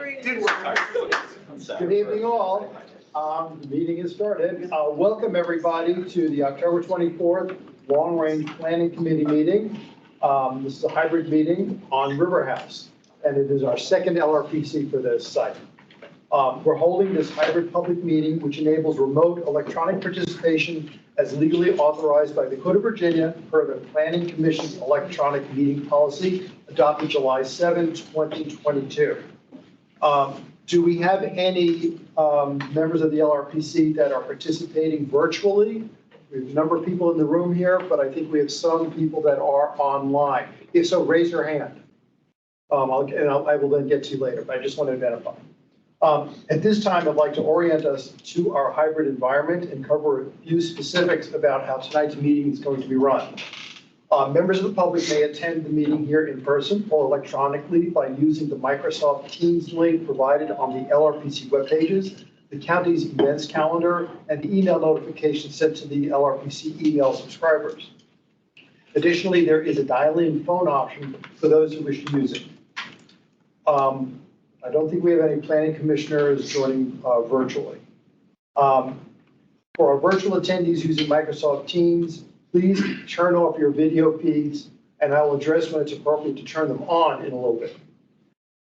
Good evening, all. The meeting is started. Welcome, everybody, to the October 24th Long Range Planning Committee meeting. This is a hybrid meeting on River House, and it is our second LRPC for this site. We're holding this hybrid public meeting, which enables remote electronic participation as legally authorized by the Code of Virginia per the Planning Commission's electronic meeting policy adopted July 7, 2022. Do we have any members of the LRPC that are participating virtually? We have a number of people in the room here, but I think we have some people that are online. If so, raise your hand. I will then get to you later, but I just want to identify. At this time, I'd like to orient us to our hybrid environment and cover a few specifics about how tonight's meeting is going to be run. Members of the public may attend the meeting here in person or electronically by using the Microsoft Teams link provided on the LRPC web pages, the county's events calendar, and the email notification sent to the LRPC email subscribers. Additionally, there is a dial-in phone option for those who wish to use it. I don't think we have any planning commissioners joining virtually. For our virtual attendees using Microsoft Teams, please turn off your video feeds, and I will address when it's appropriate to turn them on in a little bit.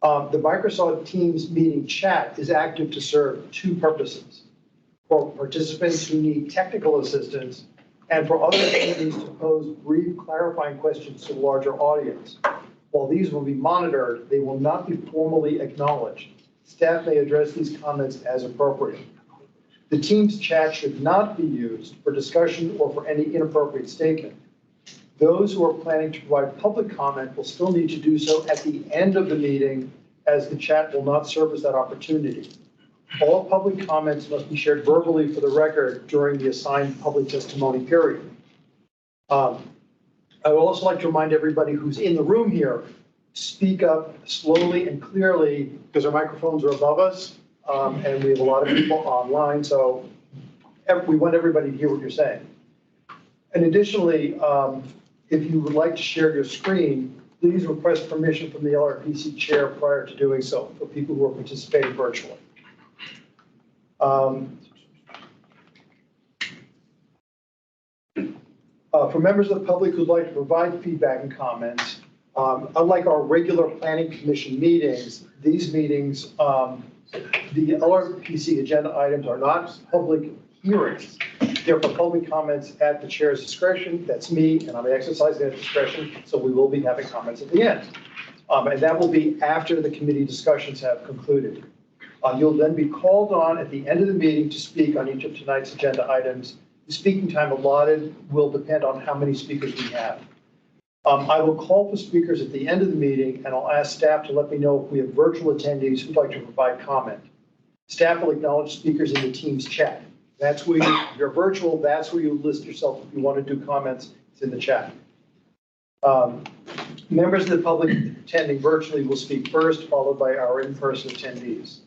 The Microsoft Teams meeting chat is active to serve two purposes: for participants who need technical assistance and for other attendees to pose brief clarifying questions to the larger audience. While these will be monitored, they will not be formally acknowledged. Staff may address these comments as appropriate. The Teams chat should not be used for discussion or for any inappropriate statement. Those who are planning to provide public comment will still need to do so at the end of the meeting, as the chat will not serve as that opportunity. All public comments must be shared verbally for the record during the assigned public testimony period. I would also like to remind everybody who's in the room here, speak up slowly and clearly because our microphones are above us, and we have a lot of people online, so we want everybody to hear what you're saying. And additionally, if you would like to share your screen, please request permission from the LRPC chair prior to doing so for people who are participating virtually. For members of the public who'd like to provide feedback and comments, unlike our regular planning commission meetings, these meetings, the LRPC agenda items are not public hearings. They're for public comments at the chair's discretion. That's me, and I'm exercising that discretion, so we will be having comments at the end. And that will be after the committee discussions have concluded. You'll then be called on at the end of the meeting to speak on each of tonight's agenda items. The speaking time allotted will depend on how many speakers we have. I will call for speakers at the end of the meeting, and I'll ask staff to let me know if we have virtual attendees who'd like to provide comment. Staff will acknowledge speakers in the Teams chat. That's where you're virtual, that's where you list yourself if you want to do comments. It's in the chat. Members of the public attending virtually will speak first, followed by our in-person attendees.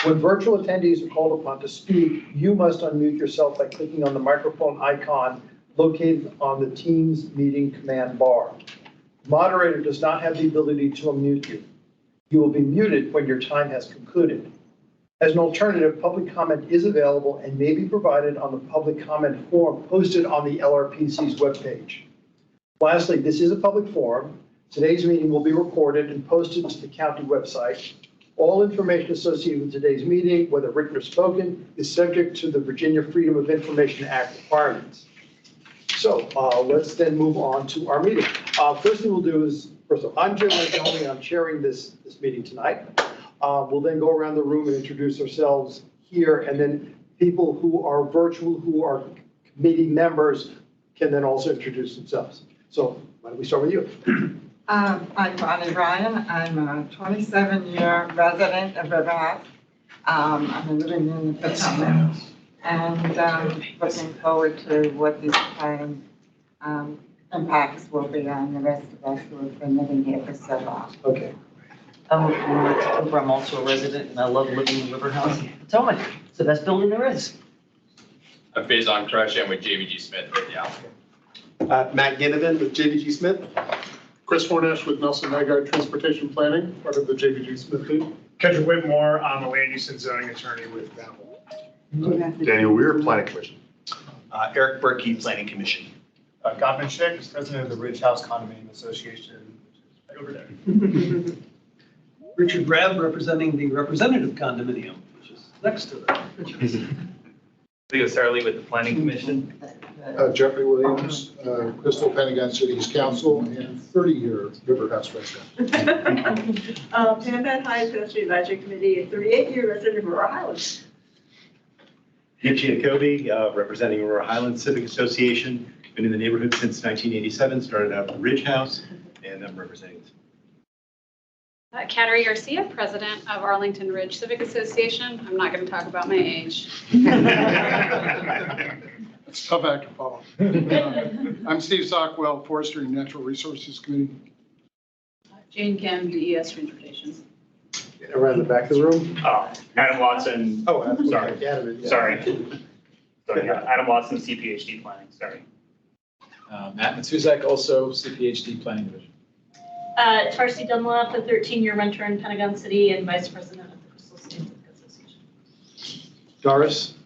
When virtual attendees are called upon to speak, you must unmute yourself by clicking on the microphone icon located on the Teams meeting command bar. The moderator does not have the ability to unmute you. You will be muted when your time has concluded. As an alternative, public comment is available and may be provided on the public comment form posted on the LRPC's webpage. Lastly, this is a public forum. Today's meeting will be recorded and posted to the county website. All information associated with today's meeting, whether written or spoken, is subject to the Virginia Freedom of Information Act requirements. So let's then move on to our meeting. First thing we'll do is, first of all, I'm Jim Langelli, and I'm chairing this meeting tonight. We'll then go around the room and introduce ourselves here, and then people who are virtual, who are committee members, can then also introduce themselves. So why don't we start with you? I'm Bonnie Ryan. I'm a 27-year resident of River House. I've been living in the Potomac, and looking forward to what these planned impacts will be on the rest of us who have been living here for so long. Okay. I'm also a resident, and I love living in River House. Potomac, it's the best building there is. I'm Faison Qureshi. I'm with JVG Smith at the applicant. Matt Ginnivan with JVG Smith. Chris Hornash with Nelson Nygaard Transportation Planning, part of the JVG Smith team. Kendra Whitmore, I'm a land use and zoning attorney with Babel. Daniel Weir, Planning Commission. Eric Berkey, Planning Commission. Godwin Schick is president of the Ridge House Condominium Association, right over there. Richard Grab, representing the representative condominium, which is next to that. Leo Sarli with the Planning Commission. Jeffrey Williams, Crystal Pentagon City's Council, and 30-year River House resident. Pam Van Hyde, Pedestrian Advisory Committee, a 38-year resident of Aurora Highlands. Nick Giacobbe, representing Aurora Highlands Civic Association. Been in the neighborhood since 1987, started out at the Ridge House, and I'm representing. Kateri Garcia, president of Arlington Ridge Civic Association. I'm not going to talk about my age. It's tough act to follow. I'm Steve Sockwell, Forestry and Natural Resources Committee. Jane Kim, DES Transportation. Around the back of the room? Adam Watson. Oh, I'm Sorry. Adam, yeah. Sorry, Adam Watson, CPHD Planning, sorry. Matt Matuzak, also CPHD Planning Division. Tarsi Dunlap, a 13-year renter in Pentagon City and vice president of the Crystal Civic Association. Doris?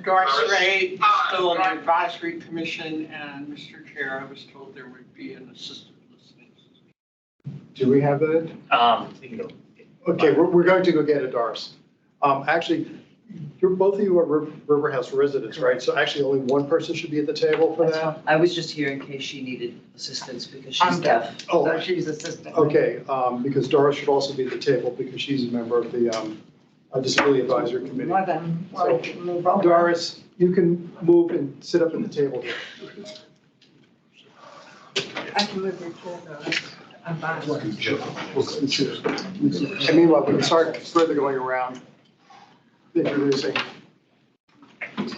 Doris Ray, still on the advisory commission, and Mr. Chair, I was told there would be an assistant listening. Do we have that? You can go. Okay, we're going to go get it, Doris. Actually, both of you are River House residents, right? So actually only one person should be at the table for that? I was just here in case she needed assistance because she's I'm deaf. Oh, So she's assistant. okay, because Doris should also be at the table because she's a member of the Disability Advisory Committee. More than, well, we can move over. Doris, you can move and sit up at the table here. I can move your chair, Doris. I'm fine. And meanwhile, we can start further going around, introducing. You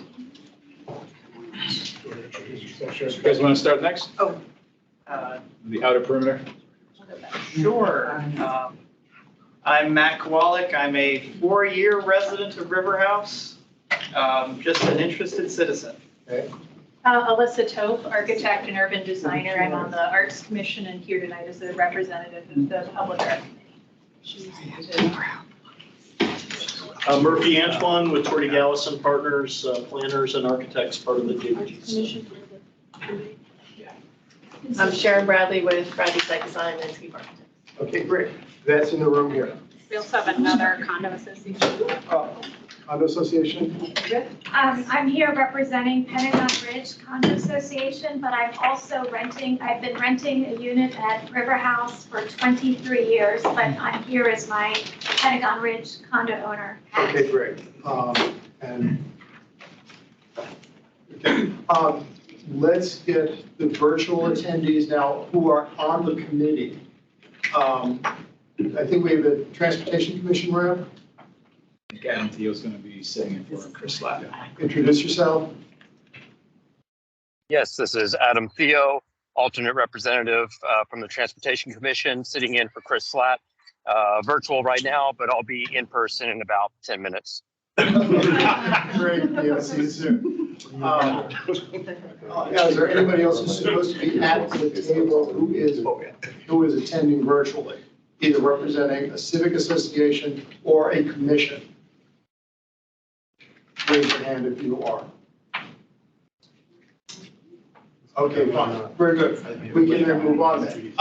guys want to start next? Oh. The outer perimeter? Sure. I'm Matt Kowalik. I'm a 4-year resident of River House, just an interested citizen. Okay. Alyssa Tope, architect and urban designer. I'm on the Arts Commission and here tonight as a representative of the Public Art Committee. Murphy Antoine with Torty Gallison Partners, planners and architects, part of the JVGC. I'm Sharon Bradley with Bradley Site Design, landscape architect. Okay, great. That's in the room here. We also have another condo association. Condo Association? I'm here representing Pentagon Ridge Condo Association, but I've been renting a unit at River House for 23 years, but I'm here as my Pentagon Ridge condo owner. Okay, great. Let's get the virtual attendees now who are on the committee. I think we have a Transportation Commission rep. I think Adam Theo's going to be sitting in for Chris Lapp. Introduce yourself. Yes, this is Adam Theo, alternate representative from the Transportation Commission, sitting in for Chris Slatt. Virtual right now, but I'll be in person in about 10 minutes. Great, Theo, see you soon. Now, is there anybody else who's supposed to be at the table who is attending virtually, either representing a civic association or a commission? Raise your hand if you are. Okay, fine, very good. We can then move on then.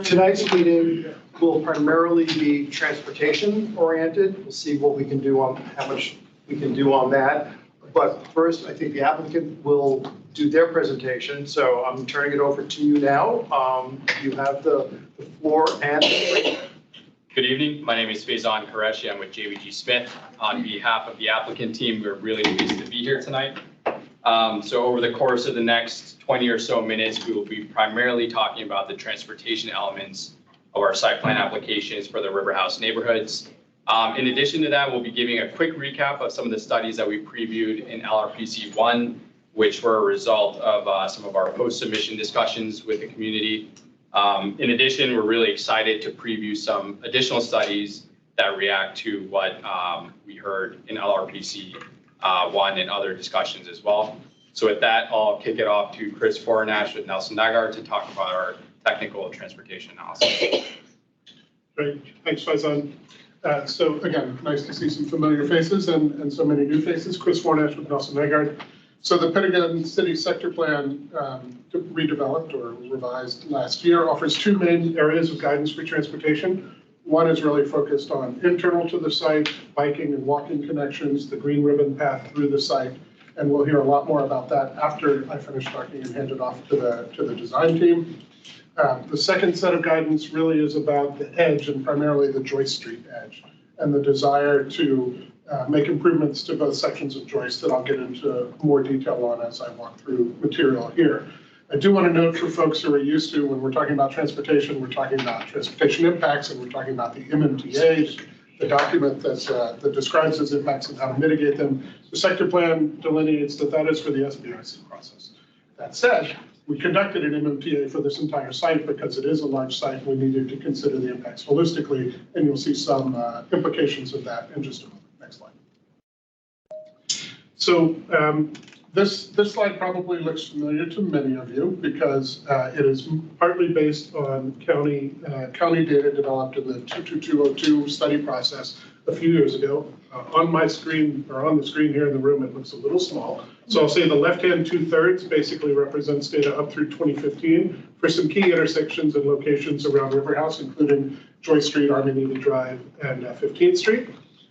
Tonight's meeting will primarily be transportation oriented. We'll see what we can do on, how much we can do on that. But first, I think the applicant will do their presentation. So I'm turning it over to you now. You have the floor and. Good evening. My name is Faizan Qureshi. I'm with JVG Smith. On behalf of the applicant team, we're really pleased to be here tonight. So over the course of the next 20 or so minutes, we will be primarily talking about the transportation elements of our site plan applications for the River House neighborhoods. In addition to that, we'll be giving a quick recap of some of the studies that we previewed in LRPC 1, which were a result of some of our post-submission discussions with the community. In addition, we're really excited to preview some additional studies that react to what we heard in LRPC 1 and other discussions as well. So with that, I'll kick it off to Chris Fornash with Nelson Nagar to talk about our technical transportation analysis. Great. Thank Thanks, Faizan. So again, nice to see some familiar faces and so many new faces. Chris Warnash with Nelson Nygaard. So the Pentagon City Sector Plan, redeveloped or revised last year, offers two main areas of guidance for transportation. One is really focused on internal to the site, biking and walking connections, the green ribbon path through the site. And we'll hear a lot more about that after I finish talking and hand it off to the design team. The second set of guidance really is about the edge and primarily the Joyce Street edge and the desire to make improvements to both sections of Joyce that I'll get into more detail on as I walk through material here. I do want to note for folks who are used to, when we're talking about transportation, we're talking about transportation impacts and we're talking about the MMTA, the document that describes those impacts and how to mitigate them. The sector plan delineates that is for the SBIC process. That said, we conducted an MMTA for this entire site because it is a large site. We needed to consider the impacts holistically, and you'll see some implications of that in just a moment. Next slide. So this slide probably looks familiar to many of you because it is partly based on county data developed in the 22202 study process a few years ago. On my screen, or on the screen here in the room, it looks a little small. So I'll say the left-hand 2/3 basically represents data up through 2015 for some key intersections and locations around River House, including Joyce Street, Army Navy Drive, and 15th Street.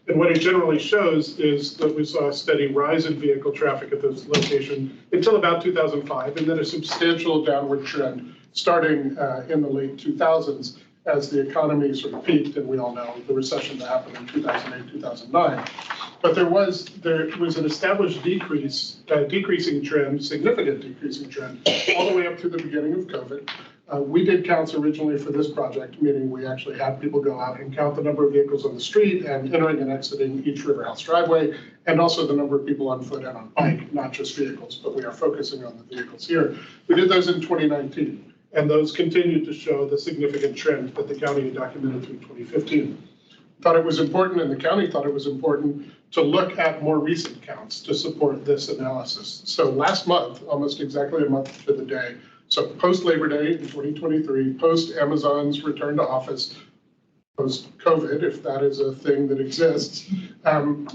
And what it generally shows is that we saw a steady rise in vehicle traffic at this location until about 2005, and then a substantial downward trend starting in the late 2000s as the economy sort of peaked, and we all know the recession that happened in 2008, 2009. But there was an established decreasing trend, significant decreasing trend, all the way up to the beginning of COVID. We did counts originally for this project, meaning we actually had people go out and count the number of vehicles on the street and entering and exiting each River House driveway, and also the number of people on foot and on bike, not just vehicles, but we are focusing on the vehicles here. We did those in 2019. And those continued to show the significant trend that the county had documented through 2015. Thought it was important, and the county thought it was important, to look at more recent counts to support this analysis. So last month, almost exactly a month to the day, so post-Labor Day in 2023, post-Amazon's return to office, post-COVID, if that is a thing that exists,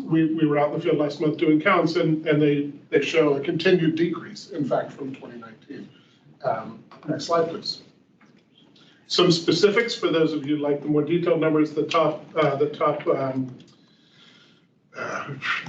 we were out in the field last month doing counts, and they show a continued decrease, in fact, from 2019. Next slide, please. Some specifics for those of you who like the more detailed numbers. The top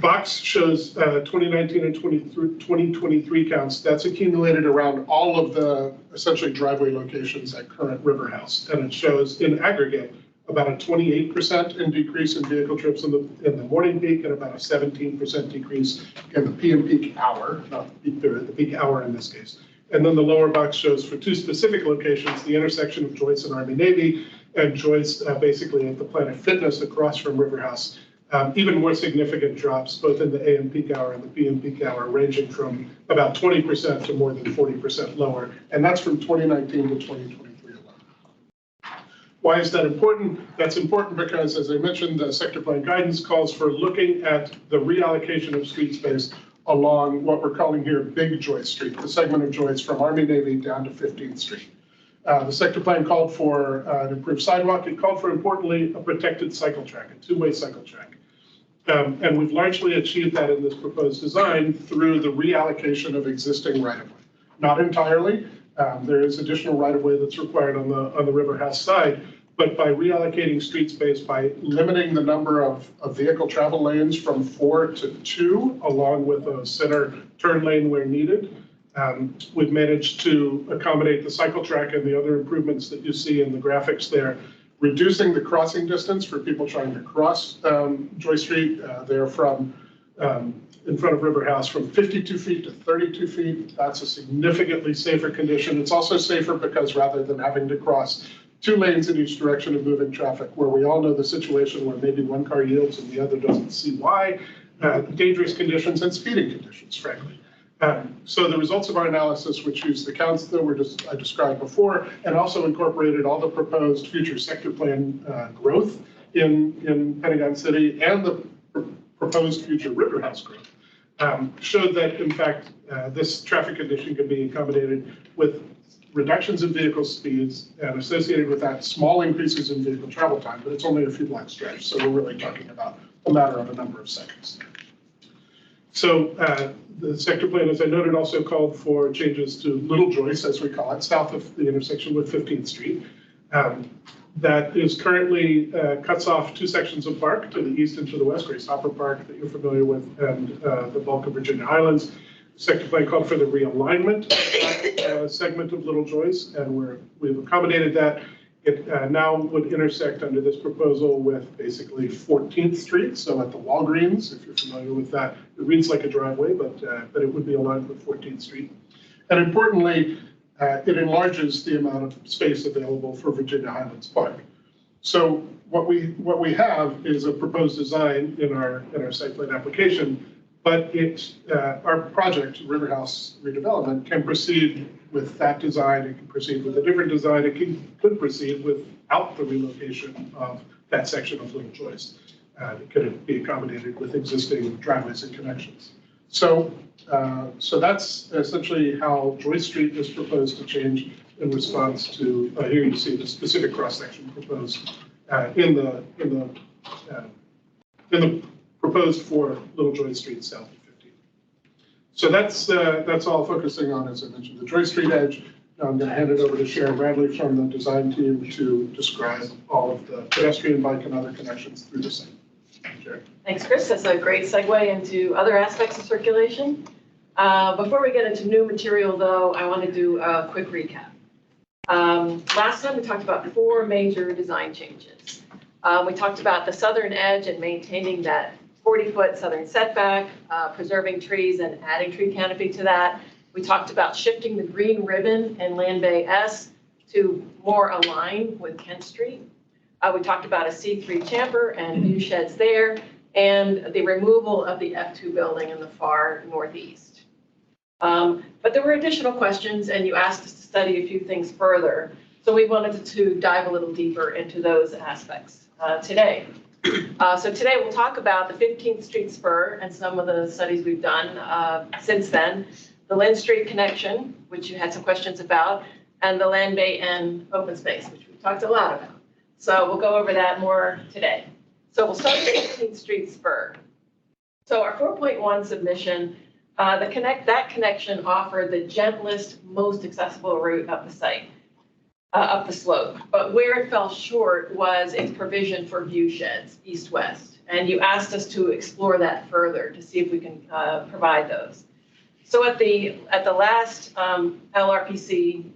box shows 2019 and 2023 counts. That's accumulated around all of the essentially driveway locations at current River House, and it shows in aggregate about a 28% in decrease in vehicle trips in the morning peak, and about a 17% decrease in the PM peak hour, not the peak period, the peak hour in this case. And then the lower box shows for two specific locations, the intersection of Joyce and Army Navy, and Joyce basically at the Planet Fitness across from River House. Even more significant drops, both in the AM peak hour and the PM peak hour, ranging from about 20% to more than 40% lower. And that's from 2019 to 2023 alone. Why is that important? That's important because, as I mentioned, the sector plan guidance calls for looking at the reallocation of street space along what we're calling here Big Joyce Street, the segment of Joyce from Army Navy down to 15th Street. The sector plan called for an improved sidewalk. It called for, importantly, a protected cycle track, a two-way cycle track. And we've largely achieved that in this proposed design through the reallocation of existing right-of-way. Not entirely. There is additional right-of-way that's required on the River House side, but by reallocating street space, by limiting the number of vehicle travel lanes from 4 to 2, along with a center turn lane where needed, we've managed to accommodate the cycle track and the other improvements that you see in the graphics there, reducing the crossing distance for people trying to cross Joyce Street. They're from in front of River House from 52 feet to 32 feet. That's a significantly safer condition. It's also safer because rather than having to cross 2 lanes in each direction of moving traffic, where we all know the situation where maybe one car yields and the other doesn't see why, dangerous conditions and speeding conditions, frankly. So the results of our analysis, which used the counts that I described before, and also incorporated all the proposed future sector plan growth in Pentagon City and the proposed future River House growth, showed that, in fact, this traffic condition can be accommodated with reductions in vehicle speeds and associated with that, small increases in vehicle travel time, but it's only a few block stretch. So we're really talking about a matter of a number of seconds. So the sector plan, as I noted, also called for changes to Little Joyce, as we call it, south of the intersection with 15th Street. That is currently cuts off two sections of park to the east and to the west, Grace Hopper Park that you're familiar with, and the bulk of Virginia Highlands. The sector plan called for the realignment of that segment of Little Joyce, and we've accommodated that. It now would intersect under this proposal with basically 14th Street, so at the Walgreens, if you're familiar with that. It reads like a driveway, but it would be aligned with 14th Street. And importantly, it enlarges the amount of space available for Virginia Highlands Park. So what we have is a proposed design in our site plan application, but our project, River House redevelopment, can proceed with that design. It can proceed with a different design. It could proceed without the relocation of that section of Little Joyce. It could be accommodated with existing driveways and connections. So that's essentially how Joyce Street is proposed to change in response to, here you see the specific cross-section proposed in the proposed for Little Joyce Street south of 15. So that's all focusing on, as I mentioned, the Joyce Street edge. Now I'm going to hand it over to Sharon Bradley from the design team to describe all of the pedestrian, bike, and other connections through the site. Sharon. Thanks, Chris. That's a great segue into other aspects of circulation. Before we get into new material, though, I want to do a quick recap. Last time we talked about 4 major design changes. We talked about the southern edge and maintaining that 40-foot southern setback, preserving trees and adding tree canopy to that. We talked about shifting the green ribbon in Land Bay S to more align with Kent Street. We talked about a C3 chamber and view sheds there, and the removal of the F2 building in the far northeast. But there were additional questions, and you asked us to study a few things further. So we wanted to dive a little deeper into those aspects today. So today we'll talk about the 15th Street spur and some of the studies we've done since then, the Lynn Street connection, which you had some questions about, and the Land Bay and open space, which we've talked a lot about. So we'll go over that more today. So we'll start with the 15th Street spur. So our 4.1 submission, that connection offered the gentlest, most accessible route up the site, up the slope. But where it fell short was its provision for view sheds, east-west. And you asked us to explore that further to see if we can provide those. So at the last LRPC,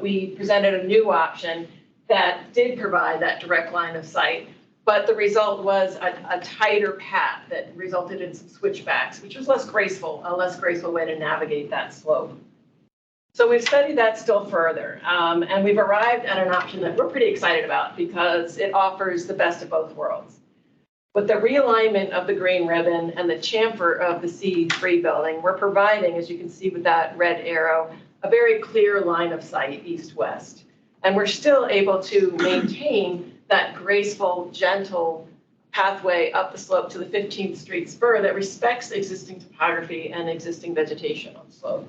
we presented a new option that did provide that direct line of sight, but the result was a tighter path that resulted in some switchbacks, which was a less graceful way to navigate that slope. So we've studied that still further, and we've arrived at an option that we're pretty excited about because it offers the best of both worlds. With the realignment of the green ribbon and the chamfer of the C3 building, we're providing, as you can see with that red arrow, a very clear line of sight east-west. And we're still able to maintain that graceful, gentle pathway up the slope to the 15th Street spur that respects existing topography and existing vegetation on the slope.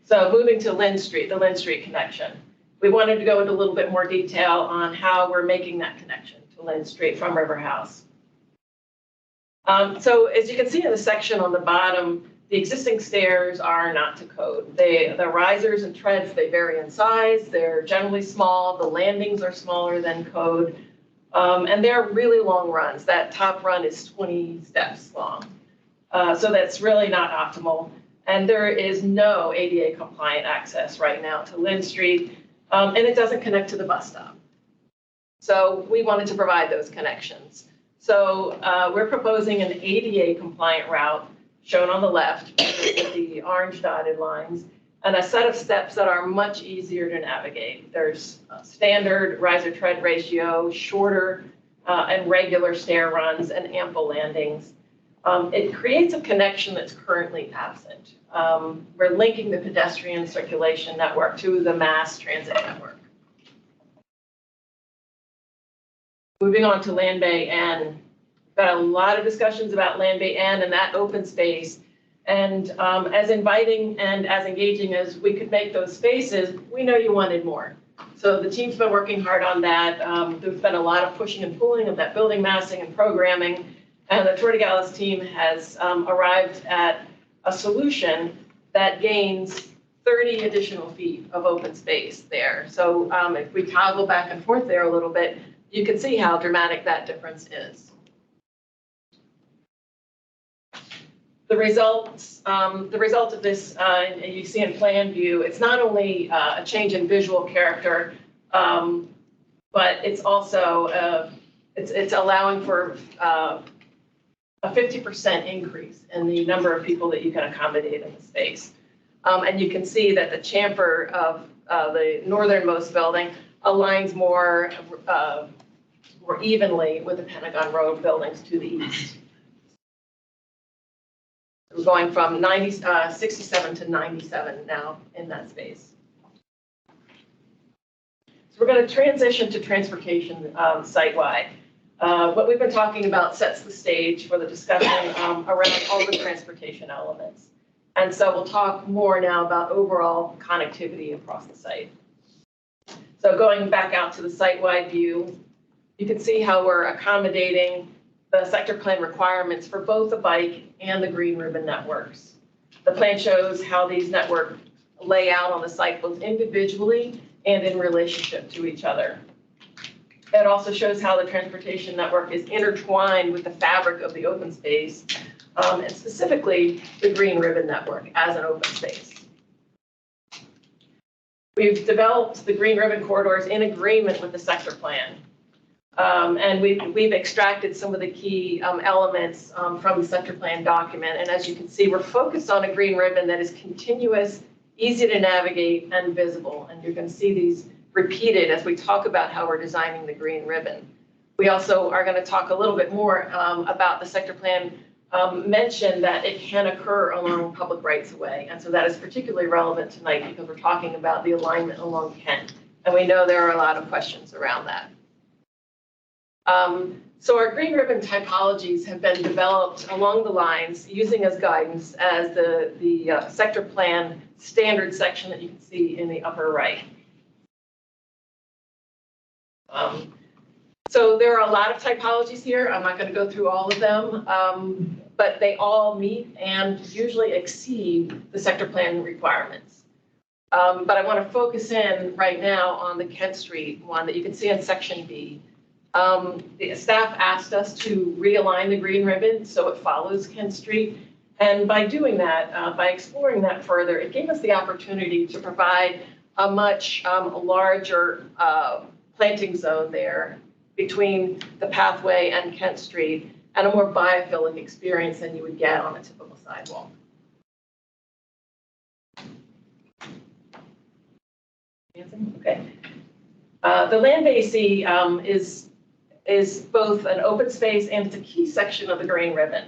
So moving to Lynn Street, the Lynn Street connection. We wanted to go into a little bit more detail on how we're making that connection to Lynn Street from River House. So as you can see in the section on the bottom, the existing stairs are not to code. The risers and treads, they vary in size. They're generally small. The landings are smaller than code. And they're really long runs. That top run is 20 steps long. So that's really not optimal. And there is no ADA compliant access right now to Lynn Street. And it doesn't connect to the bus stop. So we wanted to provide those connections. So we're proposing an ADA compliant route shown on the left with the orange dotted lines, and a set of steps that are much easier to navigate. There's a standard riser tread ratio, shorter and regular stair runs, and ample landings. It creates a connection that's currently absent. We're linking the pedestrian circulation network to the mass transit network. Moving on to Land Bay N. Got a lot of discussions about Land Bay N and that open space And as inviting and as engaging as we could make those spaces, we know you wanted more. So the team's been working hard on that. There's been a lot of pushing and pulling of that building massing and programming. And the Tortigalis team has arrived at a solution that gains 30 additional feet of open space there. So if we toggle back and forth there a little bit, you can see how dramatic that difference is. The result of this, you see in plan view, it's not only a change in visual character, but it's also it's allowing for a 50% increase in the number of people that you can accommodate in the space. And you can see that the chamfer of the northernmost building aligns more evenly with the Pentagon Road buildings to the east. We're going from 67 to 97 now in that space. So we're going to transition to transportation site-wide. What we've been talking about sets the stage for the discussion around all the transportation elements. And so we'll talk more now about overall connectivity across the site. So going back out to the site-wide view, you can see how we're accommodating the sector plan requirements for both the bike and the green ribbon networks. The plan shows how these networks lay out on the site both individually and in relationship to each other. It also shows how the transportation network is intertwined with the fabric of the open space, and specifically the green ribbon network as an open space. We've developed the green ribbon corridors in agreement with the sector plan. And we've extracted some of the key elements from the sector plan document. And as you can see, we're focused on a green ribbon that is continuous, easy to navigate, and visible. And you're going to see these repeated as we talk about how we're designing the green ribbon. We also are going to talk a little bit more about the sector plan mention that it can occur along public rights of way. And so that is particularly relevant tonight because we're talking about the alignment along Kent. And we know there are a lot of questions around that. So our green ribbon typologies have been developed along the lines using as guidance as the sector plan standard section that you can see in the upper right. So there are a lot of typologies here. I'm not going to go through all of them, but they all meet and usually exceed the sector plan requirements. But I want to focus in right now on the Kent Street one that you can see in section B. The staff asked us to realign the green ribbon so it follows Kent Street. And by doing that, by exploring that further, it gave us the opportunity to provide a much larger planting zone there between the pathway and Kent Street, and a more biophilic experience than you would get on a typical sidewalk. Okay. The land basie is both an open space and it's a key section of the green ribbon.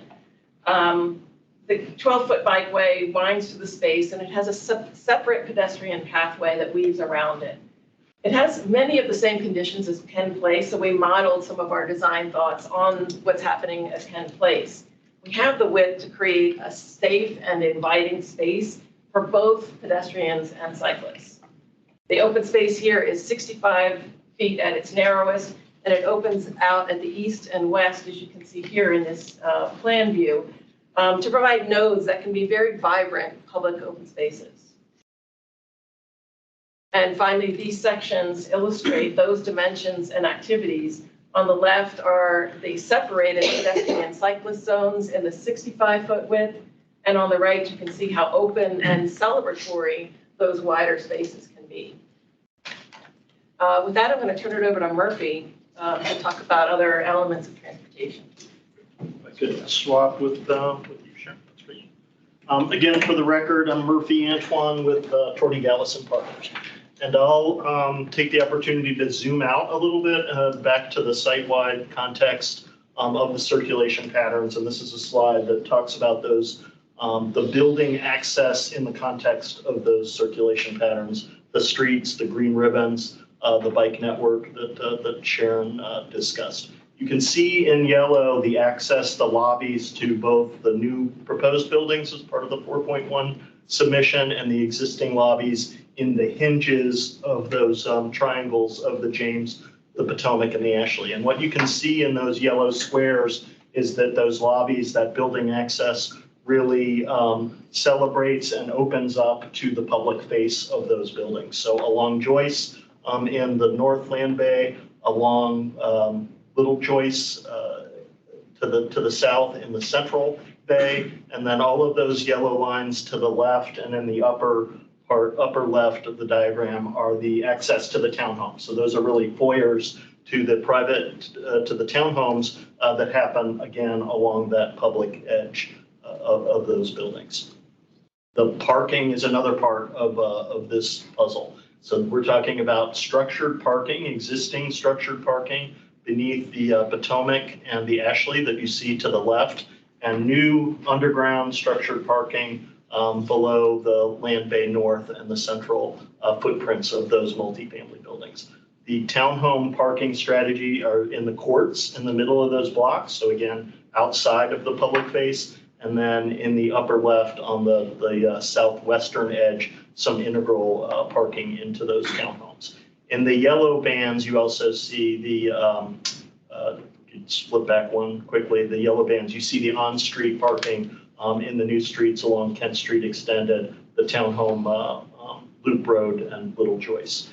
The 12-foot bikeway winds through the space and it has a separate pedestrian pathway that weaves around it. It has many of the same conditions as Penn Place, so we modeled some of our design thoughts on what's happening at Penn Place. We have the width to create a safe and inviting space for both pedestrians and cyclists. The open space here is 65 feet at its narrowest, and it opens out at the east and west, as you can see here in this plan view, to provide nodes that can be very vibrant public open spaces. And finally, these sections illustrate those dimensions and activities. On the left are the separated pedestrian and cyclist zones in the 65-foot width, and on the right you can see how open and celebratory those wider spaces can be. With that, I'm going to turn it over to Murphy to talk about other elements of transportation. I could swap with you, sure. That's great. Again, for the record, I'm Murphy Antoine with Tortigalis and Partners. And I'll take the opportunity to zoom out a little bit back to the site-wide context of the circulation patterns. And this is a slide that talks about those, the building access in the context of those circulation patterns, the streets, the green ribbons, the bike network that Sharon discussed. You can see in yellow the access, the lobbies to both the new proposed buildings as part of the 4.1 submission and the existing lobbies in the hinges of those triangles of the James, the Potomac, and the Ashley. And what you can see in those yellow squares is that those lobbies, that building access really celebrates and opens up to the public face of those buildings. So along Joyce in the North Land Bay, along Little Joyce to the south in the Central Bay, and then all of those yellow lines to the left and in the upper left of the diagram are the access to the townhomes. So those are really foyers to the to the townhomes that happen again along that public edge of those buildings. The parking is another part of this puzzle. So we're talking about structured parking, existing structured parking beneath the Potomac and the Ashley that you see to the left, and new underground structured parking below the Land Bay North and the central footprints of those multifamily buildings. The townhome parking strategy are in the courts in the middle of those blocks. So again, outside of the public face, and then in the upper left on the southwestern edge, some integral parking into those townhomes. In the yellow bands, you also see the, flip back one quickly, the yellow bands, you see the on-street parking in the new streets along Kent Street Extended, the townhome Loop Road, and Little Joyce.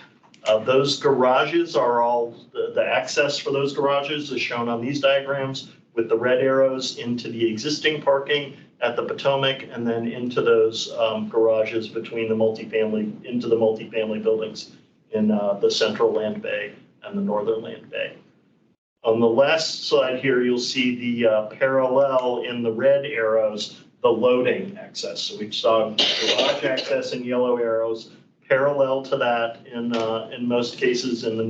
Those garages are all, the access for those garages is shown on these diagrams with the red arrows into the existing parking at the Potomac and then into those garages between the multifamily, into the multifamily buildings in the Central Land Bay and the Northern Land Bay. On the last slide here, you'll see the parallel in the red arrows, the loading access. So we saw garage access in yellow arrows. Parallel to that in most cases in the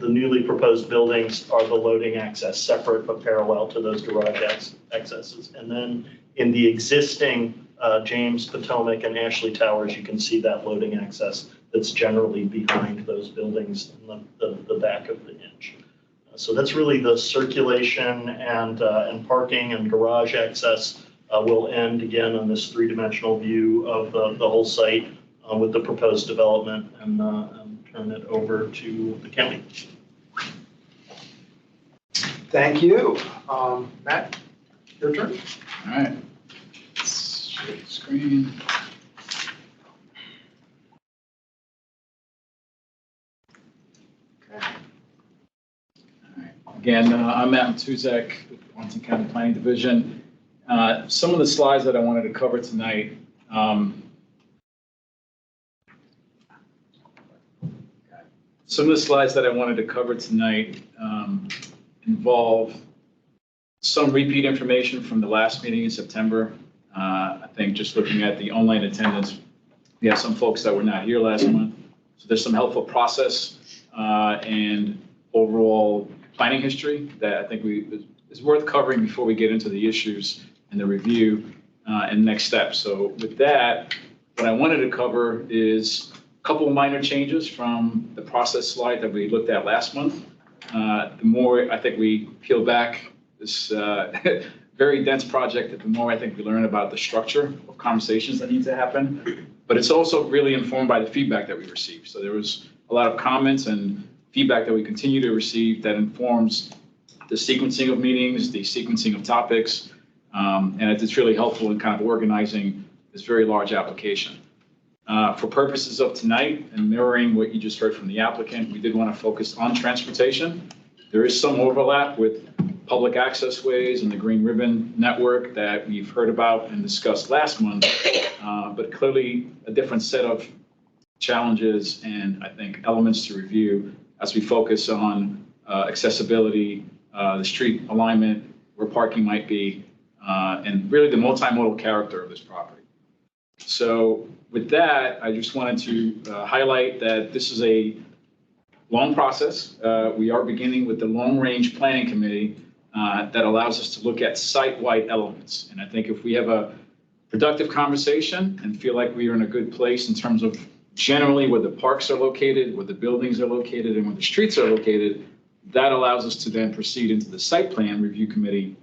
newly proposed buildings are the loading access, separate but parallel to those garage accesses. And then in the existing James, Potomac, and Ashley Towers, you can see that loading access that's generally behind those buildings in the back of the hinge. So that's really the circulation and parking and garage access will end again on this three-dimensional view of the whole site with the proposed development and turn it over to the county. Thank you. Matt, your turn. All right. Let's share the screen. Okay. All right. Again, I'm Matt Matuzak with Arlington County Planning Division. Some of the slides that I wanted to cover tonight involve some repeat information from the last meeting in September. I think just looking at the online attendance, we have some folks that were not here last month. So there's some helpful process and overall planning history that I think is worth covering before we get into the issues and the review and next steps. So with that, what I wanted to cover is a couple of minor changes from the process slide that we looked at last month. The more I think we peel back this very dense project, the more I think we learn about the structure of conversations that need to happen. But it's also really informed by the feedback that we received. So there was a lot of comments and feedback that we continue to receive that informs the sequencing of meetings, the sequencing of topics, and it's really helpful in kind of organizing this very large application. For purposes of tonight and mirroring what you just heard from the applicant, we did want to focus on transportation. There is some overlap with public access ways and the Green Ribbon Network that we've heard about and discussed last month, but clearly a different set of challenges and I think elements to review as we focus on accessibility, the street alignment, where parking might be, and really the multimodal character of this property. So with that, I just wanted to highlight that this is a long process. We are beginning with the Long Range Planning Committee that allows us to look at site-wide elements. And I think if we have a productive conversation and feel like we are in a good place in terms of generally where the parks are located, where the buildings are located, and where the streets are located, That allows us to then proceed into the site plan review committee,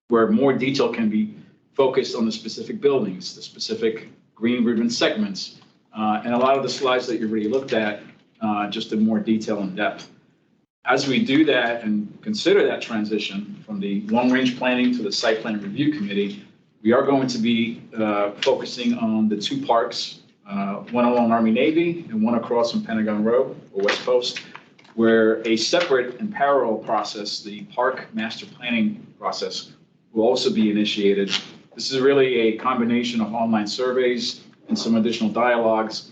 where more detail can be focused on the specific buildings, the specific green ribbon segments, and a lot of the slides that you already looked at, just in more detail and depth. As we do that and consider that transition from the long-range planning to the site plan review committee, we are going to be focusing on the two parks, one along Army Navy and one across from Pentagon Road or West Post, where a separate and parallel process, the park master planning process, will also be initiated. This is really a combination of online surveys and some additional dialogues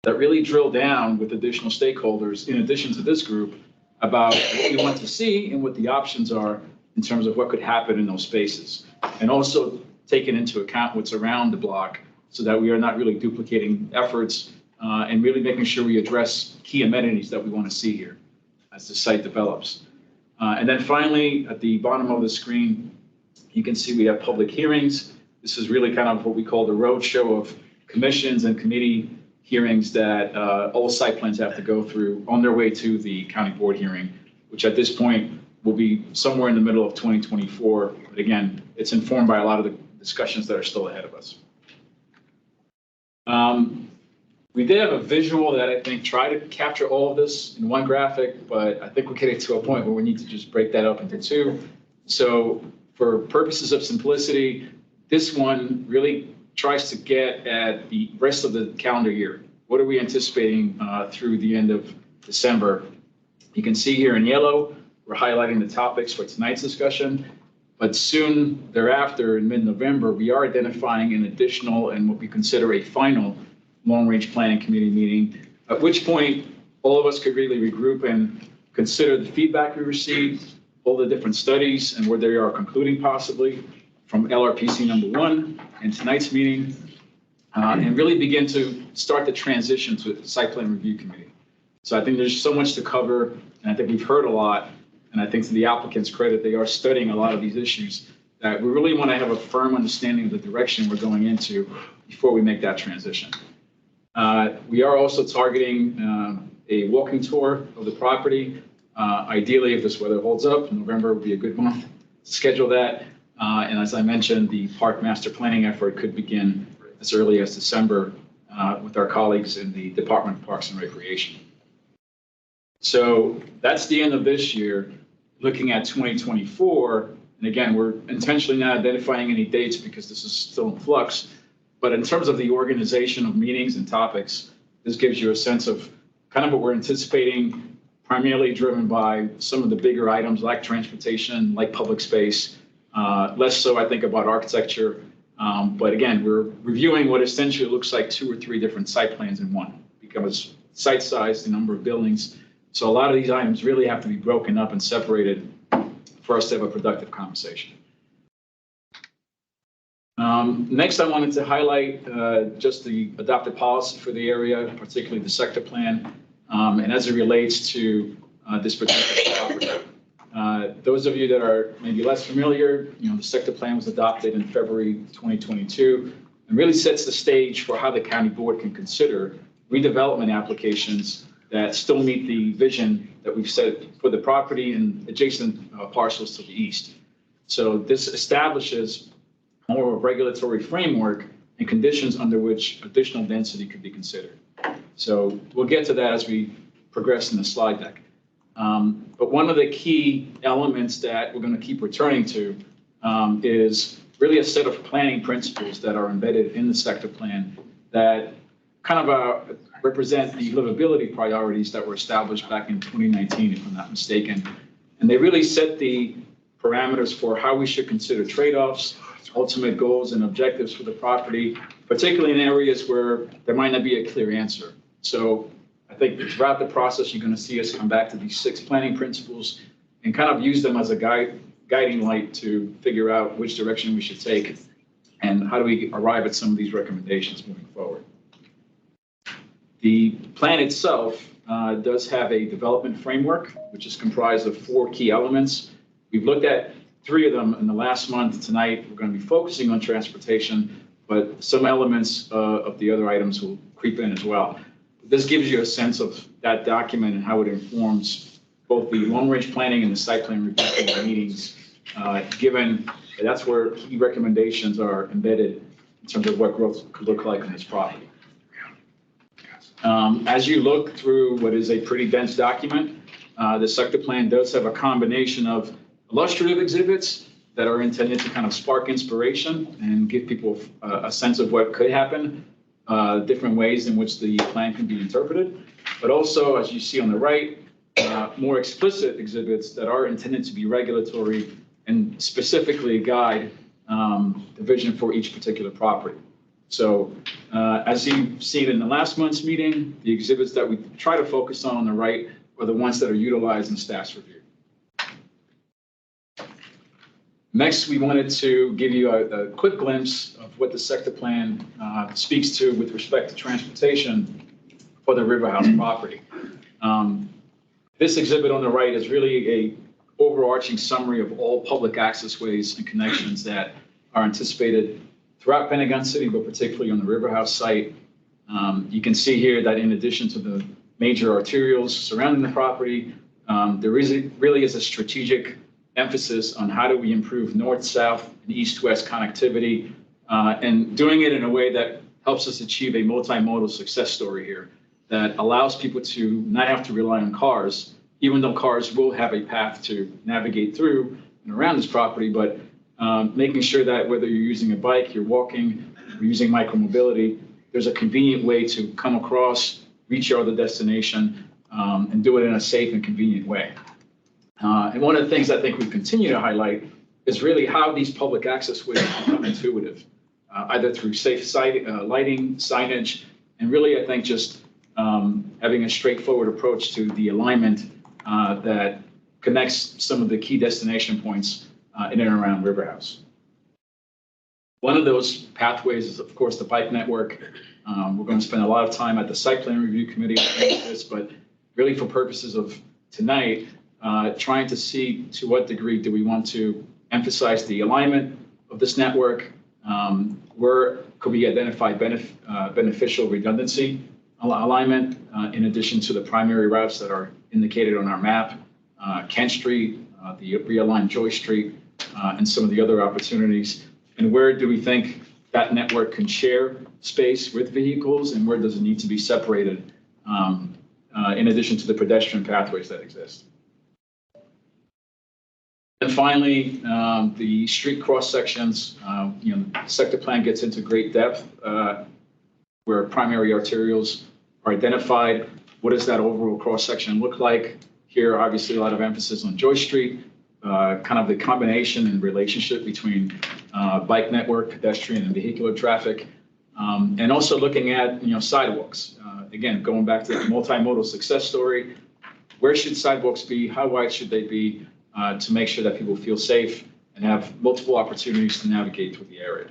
that really drill down with additional stakeholders, in addition to this group, about what we want to see and what the options are in terms of what could happen in those spaces. And also taking into account what's around the block so that we are not really duplicating efforts and really making sure we address key amenities that we want to see here as the site develops. And then finally, at the bottom of the screen, you can see we have public hearings. This is really kind of what we call the roadshow of commissions and committee hearings that all site plans have to go through on their way to the county board hearing, which at this point will be somewhere in the middle of 2024. But again, it's informed by a lot of the discussions that are still ahead of us. We did have a visual that I think tried to capture all of this in one graphic, but I think we're getting to a point where we need to just break that up into two. So for purposes of simplicity, this one really tries to get at the rest of the calendar year. What are we anticipating through the end of December? You can see here in yellow, we're highlighting the topics for tonight's discussion, but soon thereafter, in mid-November, we are identifying an additional and what we consider a final long-range planning committee meeting, at which point all of us could really regroup and consider the feedback we received, all the different studies and where they are concluding possibly from LRPC #1 and tonight's meeting, and really begin to start the transition to the site plan review committee. So I think there's so much to cover, and I think we've heard a lot, and I think to the applicant's credit, they are studying a lot of these issues that we really want to have a firm understanding of the direction we're going into before we make that transition. We are also targeting a walking tour of the property. Ideally, if this weather holds up, November would be a good month to schedule that. And as I mentioned, the park master planning effort could begin as early as December with our colleagues in the Department of Parks and Recreation. So that's the end of this year. Looking at 2024, and again, we're intentionally not identifying any dates because this is still in flux. But in terms of the organization of meetings and topics, this gives you a sense of kind of what we're anticipating, primarily driven by some of the bigger items like transportation, like public space, less so I think about architecture. But again, we're reviewing what essentially looks like 2 or 3 different site plans in one, because site size, the number of buildings. So a lot of these items really have to be broken up and separated for us to have a productive conversation. Next, I wanted to highlight just the adopted policy for the area, particularly the sector plan, and as it relates to this particular property. Those of you that are maybe less familiar, the sector plan was adopted in February 2022 and really sets the stage for how the county board can consider redevelopment applications that still meet the vision that we've set for the property and adjacent parcels to the east. So this establishes more of a regulatory framework and conditions under which additional density could be considered. So we'll get to that as we progress in the slide deck. But one of the key elements that we're going to keep returning to is really a set of planning principles that are embedded in the sector plan that kind of represent the livability priorities that were established back in 2019, if I'm not mistaken. And they really set the parameters for how we should consider trade-offs, ultimate goals and objectives for the property, particularly in areas where there might not be a clear answer. So I think throughout the process, you're going to see us come back to these 6 planning principles and kind of use them as a guiding light to figure out which direction we should take and how do we arrive at some of these recommendations moving forward. The plan itself does have a development framework, which is comprised of 4 key elements. We've looked at 3 of them in the last month. Tonight, we're going to be focusing on transportation, but some elements of the other items will creep in as well. This gives you a sense of that document and how it informs both both the long-range planning and the site plan review committee meetings, given that that's where key recommendations are embedded in terms of what growth could look like on this property. As you look through what is a pretty dense document, the sector plan does have a combination of illustrative exhibits that are intended to kind of spark inspiration and give people a sense of what could happen, different ways in which the plan can be interpreted. But also, as you see on the right, more explicit exhibits that are intended to be regulatory and specifically guide the vision for each particular property. So as you've seen in the last month's meeting, the exhibits that we try to focus on the right are the ones that are utilized in staff's review. Next, we wanted to give you a quick glimpse of what the sector plan speaks to with respect to transportation for the River House property. This exhibit on the right is really a overarching summary of all public access ways and connections that are anticipated throughout Pentagon City, but particularly on the River House site. You can see here that in addition to the major arterials surrounding the property, there really is a strategic emphasis on how do we improve north-south and east-west connectivity, and doing it in a way that helps us achieve a multimodal success story here that allows people to not have to rely on cars, even though cars will have a path to navigate through and around this property, but making sure that whether you're using a bike, you're walking, or using micromobility, there's a convenient way to come across, reach your other destination, and do it in a safe and convenient way. And one of the things I think we continue to highlight is really how these public access ways become intuitive, either through safe lighting, signage, and really, I think, just having a straightforward approach to the alignment that connects some of the key destination points in and around River House. One of those pathways is, of course, the bike network. We're going to spend a lot of time at the site plan review committee on this, but really for purposes of tonight, trying to see to what degree do we want to emphasize the alignment of this network, where could we identify beneficial redundancy alignment in addition to the primary routes that are indicated on our map, Kent Street, the realigned Joy Street, and some of the other opportunities, and where do we think that network can share space with vehicles and where does it need to be separated in addition to the pedestrian pathways that exist. And finally, the street cross sections, the sector plan gets into great depth where primary arterials are identified. What does that overall cross section look like? Here, obviously, a lot of emphasis on Joy Street, kind of the combination and relationship between bike network, pedestrian, and vehicular traffic, and also looking at sidewalks. Again, going back to the multimodal success story, where should sidewalks be? How wide should they be to make sure that people feel safe and have multiple opportunities to navigate through the area?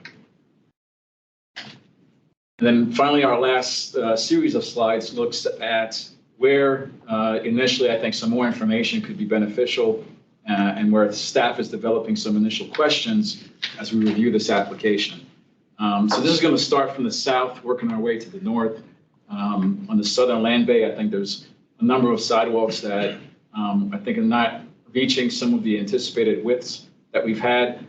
And then finally, our last series of slides looks at where initially I think some more information could be beneficial and where staff is developing some initial questions as we review this application. So this is going to start from the south, working our way to the north. On the southern land bay, I think there's a number of sidewalks that I think are not reaching some of the anticipated widths that we've had.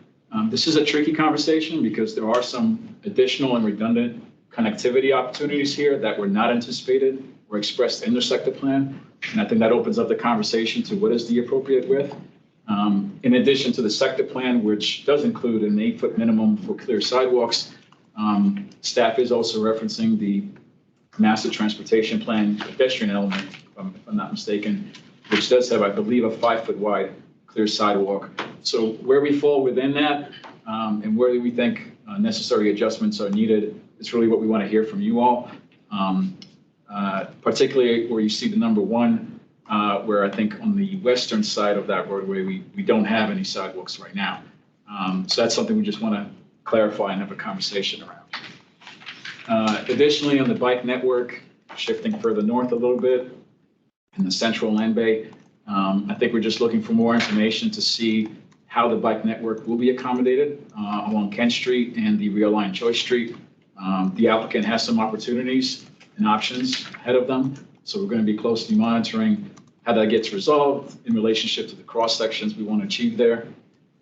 This is a tricky conversation because there are some additional and redundant connectivity opportunities here that were not anticipated or expressed in the sector plan. And I think that opens up the conversation to what is the appropriate width. In addition to the sector plan, which does include an 8-foot minimum for clear sidewalks, staff is also referencing the master transportation plan pedestrian element, if I'm not mistaken, which does have, I believe, a 5-foot wide clear sidewalk. So where we fall within that and where we think necessary adjustments are needed is really what we want to hear from you all, particularly where you see the number 1, where I think on the western side of that roadway, we don't have any sidewalks right now. So that's something we just want to clarify and have a conversation around. Additionally, on the bike network, shifting further north a little bit in the central land bay, I think we're just looking for more information to see how the bike network will be accommodated along Kent Street and the realigned Joy Street. The applicant has some opportunities and options ahead of them, so we're going to be closely monitoring how that gets resolved in relationship to the cross sections we want to achieve there.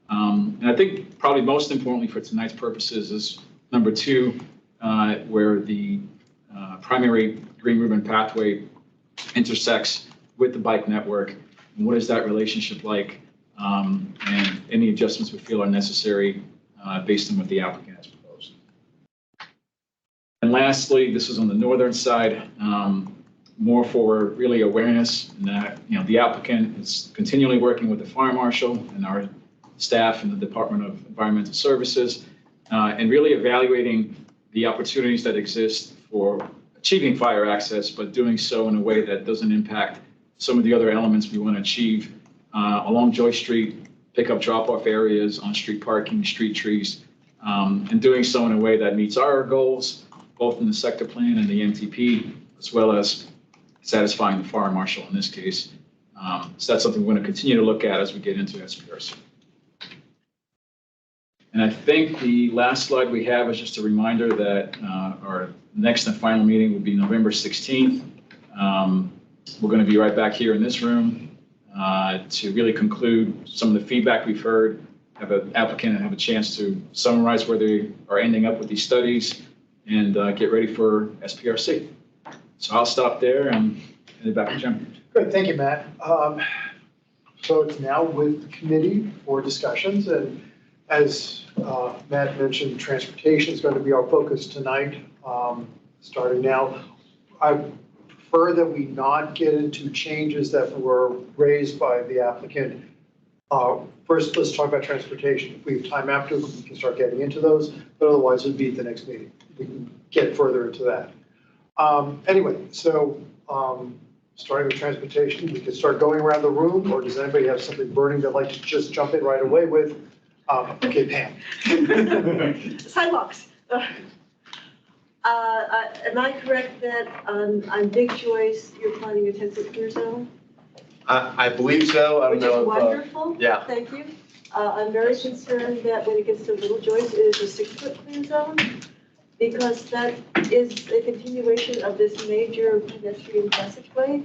And I think probably most importantly for tonight's purposes is number 2, where the primary green ribbon pathway intersects with the bike network. And what is that relationship like? And any adjustments we feel are necessary based on what the applicant has proposed. And lastly, this is on the northern side, more for really awareness, and that the applicant is continually working with the fire marshal and our staff in the Department of Environmental Services, and really evaluating the opportunities that exist for achieving fire access, but doing so in a way that doesn't impact some of the other elements we want to achieve along Joy Street, pickup drop-off areas, on-street parking, street trees, and doing so in a way that meets our goals, both in the sector plan and the MTP, as well as satisfying the fire marshal in this case. So that's something we're going to continue to look at as we get into SPRC. And I think the last slide we have is just a reminder that our next and final meeting will be November 16th. We're going to be right back here in this room to really conclude some of the feedback we've heard, have an applicant have a chance to summarize where they are ending up with these studies, and get ready for SPRC. So I'll stop there and hand it back to Jim. Good, thank you, Matt. So it's now with the committee for discussions, and as Matt mentioned, transportation is going to be our focus tonight, starting now. I prefer that we not get into changes that were raised by the applicant. First, let's talk about transportation. If we have time after, we can start getting into those, but otherwise it'll be at the next meeting. We can get further into that. Anyway, so starting with transportation, we can start going around the room, or does anybody have something burning they'd like to just jump in right away with? Okay, Pam. Sidewalks. Am I correct that on Big Joyce, you're planning a 10-foot clear zone? I believe so. I don't Which know is if, wonderful. yeah. Thank you. I'm very concerned that when it gets to Little Joyce, it is a 6-foot clear zone, because that is a continuation of this major pedestrian passageway.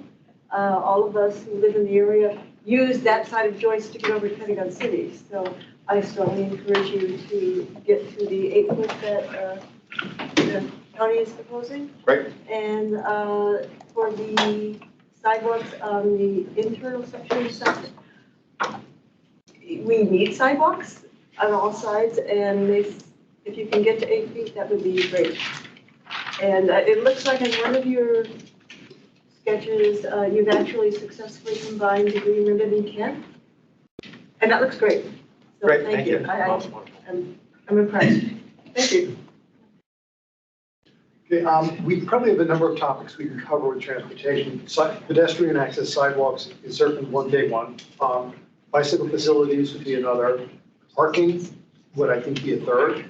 All of us who live in the area use that side of Joyce to get over to Pentagon City. So I strongly encourage you to get to the 8-foot that the county is proposing. Right. And for the sidewalks on the internal section side, we need sidewalks on all sides, and if you can get to 8 feet, that would be great. And it looks like in one of your sketches, you've actually successfully combined the green ribbon and Kent, and that looks great. So Great, thank you. I'm impressed. Thank you. Okay, we probably have a number of topics we can cover with transportation. Pedestrian access sidewalks is certainly one big one. Bicycle facilities would be another. Parking would, I think, be a third.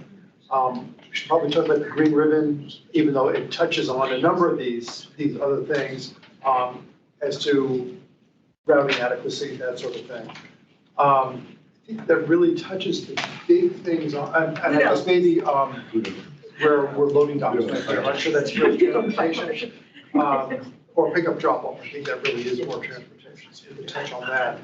We should probably talk about the green ribbon, even though it touches on a number of these other things, as to routing adequacy, that sort of thing. I think that really touches the big things on, and I guess maybe where we're loading docks. I'm not sure that's really transportation, or pickup drop off. I think that really is more transportation. So we can touch on that.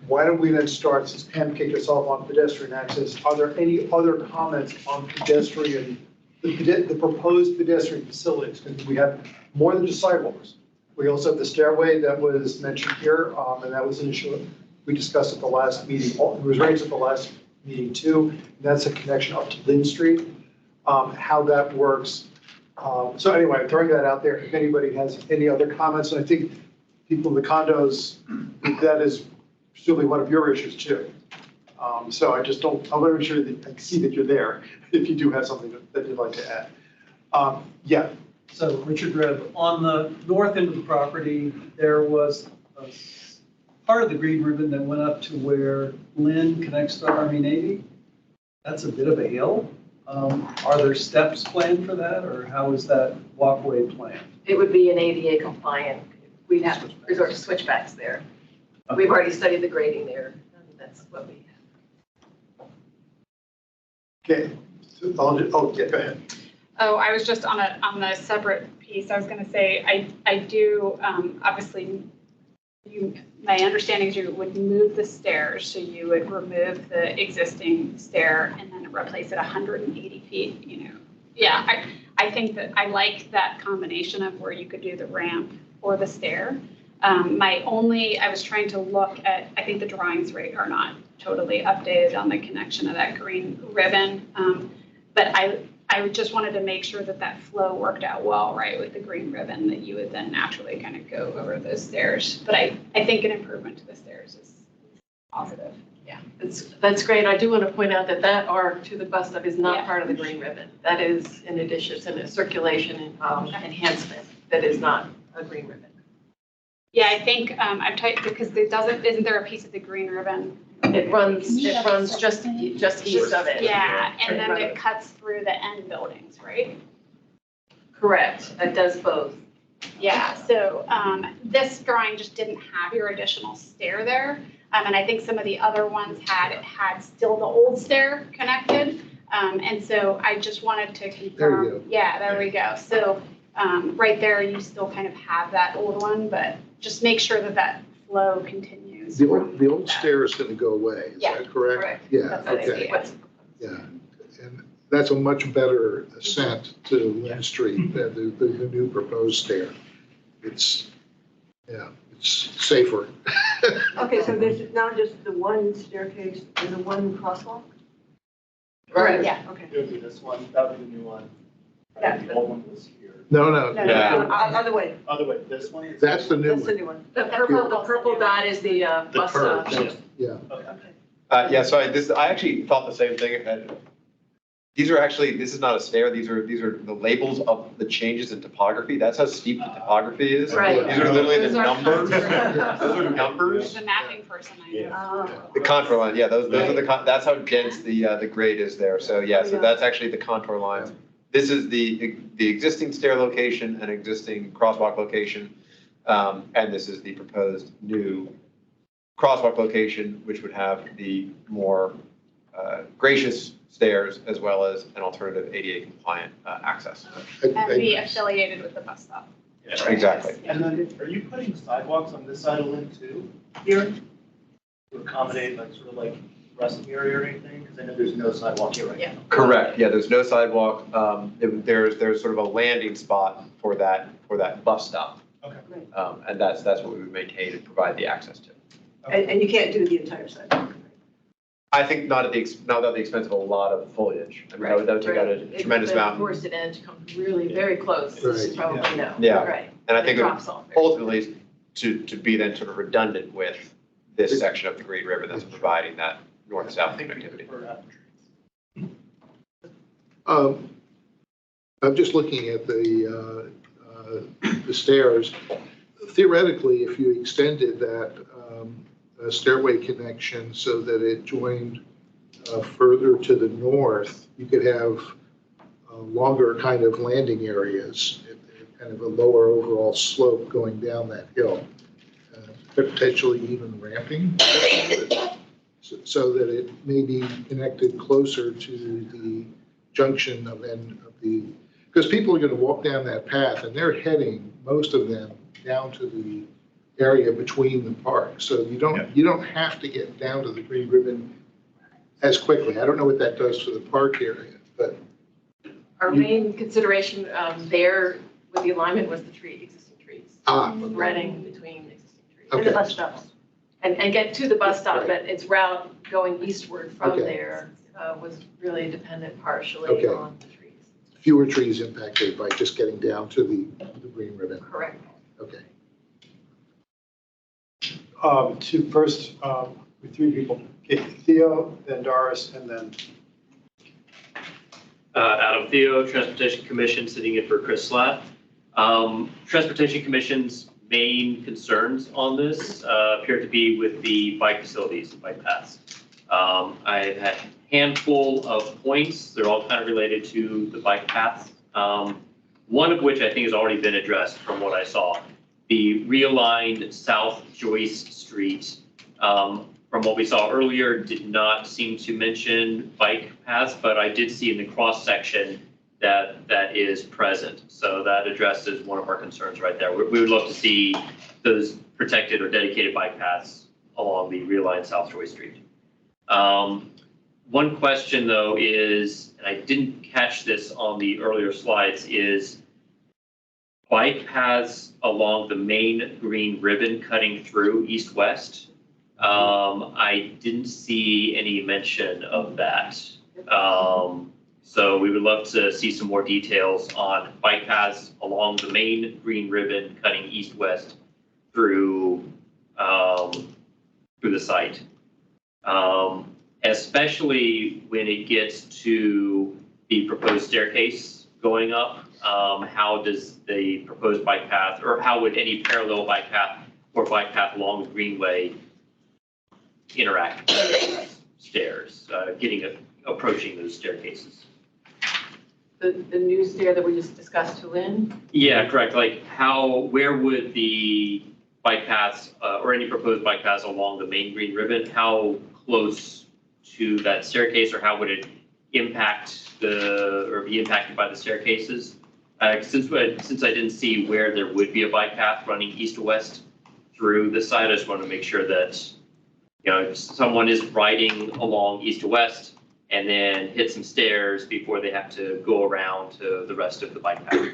Why don't we then start, since Pam kicked us off on pedestrian access, are there any other comments on pedestrian, the proposed pedestrian facilities? Because we have more than just sidewalks. We also have the stairway that was mentioned here, and that was an issue we discussed at the last meeting. It was raised at the last meeting too. And that's a connection up to Lynn Street, how that works. So anyway, I'm throwing that out there. If anybody has any other comments, and I think people in the condos, that is presumably one of your issues too. So I just don't, I want to make sure that I see that you're there if you do have something that you'd like to add. Yeah. So Richard Rebb, on the north end of the property, there was a part of the green ribbon that went up to where Lynn connects to Army Navy. That's a bit of a hill. Are there steps planned for that, or how is that walkway planned? It would be an ADA compliant. We'd have to resort to switchbacks there. Okay. We've already studied the grading there. That's what we have. Okay. Oh, yeah, go ahead. Oh, I was just on a separate piece. I was going to say, I do obviously my understanding is you would move the stairs, so you would remove the existing stair and then replace it 180 feet, Yeah, I think that I like that combination of where you could do the ramp or the stair. I was trying to look at, I think the drawings are not totally updated on the connection of that green ribbon. But I just wanted to make sure that flow worked out well, right, with the green ribbon, that you would then naturally kind of go over those stairs. But I think an improvement to the stairs is positive. Yeah, that's great. I do want to point out that arc to the bus stop is not part of the green ribbon. That is in addition, it's a circulation enhancement that is not a green ribbon. Yeah, I think I've typed because isn't there a piece of the green ribbon? It runs just east of it. Yeah, and then it cuts through the end buildings, right? Correct. It does both. Yeah, so this drawing just didn't have your additional stair there. And I think some of the other ones had still the old stair connected. And so I just wanted to confirm. There you go. Yeah, there we go. So right there, you still kind of have that old one, but just make sure that flow continues. The old stair is going to go away, is that correct? Correct. Yeah, okay. Yeah, and that's a much better ascent to Lynn Street than the new proposed stair. It's safer. Okay, so there's now just the one staircase and the one crosswalk? Right. Yeah. Okay. It would be this one, that would be the new one. Yeah. The old one was here. No. Other way. Other way, this one is. That's the new That's the one. new one. The purple dot is the bus stop. Yeah. Yeah, so I actually thought the same thing. These are actually, this is not a stair, these are the labels of the changes in topography. That's how steep the topography is. Right. These are literally the Those are numbers. contours. Those are numbers. The mapping person, I know. The contour line, yeah, those are that's how dense the grade is there. So yeah, so that's actually the contour lines. This is the existing stair location and existing crosswalk location. And this is the proposed new crosswalk location, which would have the more gracious stairs as well as an alternative ADA compliant access. And be affiliated with the bus stop. Exactly. And then, are you putting sidewalks on this side of Lynn too, here? To accommodate sort of resting area or anything? Because I know there's no sidewalk here right now. Correct, yeah, there's no sidewalk. There's sort of a landing spot for that bus stop. Okay. And that's what we would maintain and provide the access to. And you can't do the entire sidewalk. I think not at the expense of a lot of foliage. I mean, that would take out a tremendous amount. The forested edge comes really very close, as you probably know. Yeah. Right. And I think It drops off. ultimately to be then sort of redundant with this section of the Green River that's providing that north-south connectivity. I'm just looking at the stairs. Theoretically, if you extended that stairway connection so that it joined further to the north, you could have longer kind of landing areas, kind of a lower overall slope going down that hill, potentially even ramping, so that it may be connected closer to the junction of because people are going to walk down that path and they're heading, most of them, down to the area between the parks. So you don't have to get down to the green ribbon as quickly. I don't know what that does for the park area, but. Our main consideration there with the alignment was the existing trees. Reading between existing trees. And the bus stops. And get to the bus stop, but its route going eastward from Okay. there was really dependent partially on the trees. Fewer trees impacted by just getting down to the green ribbon. Correct. Okay. With three people, okay, Theo, then Doris, and then. Adam Theo, Transportation Commission, sitting in for Chris Slatt. Transportation Commission's main concerns on this appear to be with the bike facilities and bike paths. I had a handful of points. They're all kind of related to the bike paths. One of which I think has already been addressed from what I saw. The realigned South Joyce Street, from what we saw earlier, did not seem to mention bike paths, but I did see in the cross section that is present. So that addresses one of our concerns right there. We would love to see those protected or dedicated bike paths along the realigned South Troy Street. One question though is, and I didn't catch this on the earlier slides, is bike paths along the main green ribbon cutting through east-west. I didn't see any mention of that. So we would love to see some more details on bike paths along the main green ribbon cutting east-west through the site. Especially when it gets to the proposed staircase going up. How does the proposed bike path, or how would any parallel bike path or bike path along the greenway interact with those stairs, approaching those staircases? The new stair that we just discussed to Lynn? Yeah, correct. Like where would the bike paths or any proposed bike paths along the main green ribbon, how close to that staircase, or how would it impact or be impacted by the staircases? Since I didn't see where there would be a bike path running east to west through the site, I just want to make sure that, if someone is riding along east to west and then hit some stairs before they have to go around to the rest of the bike path.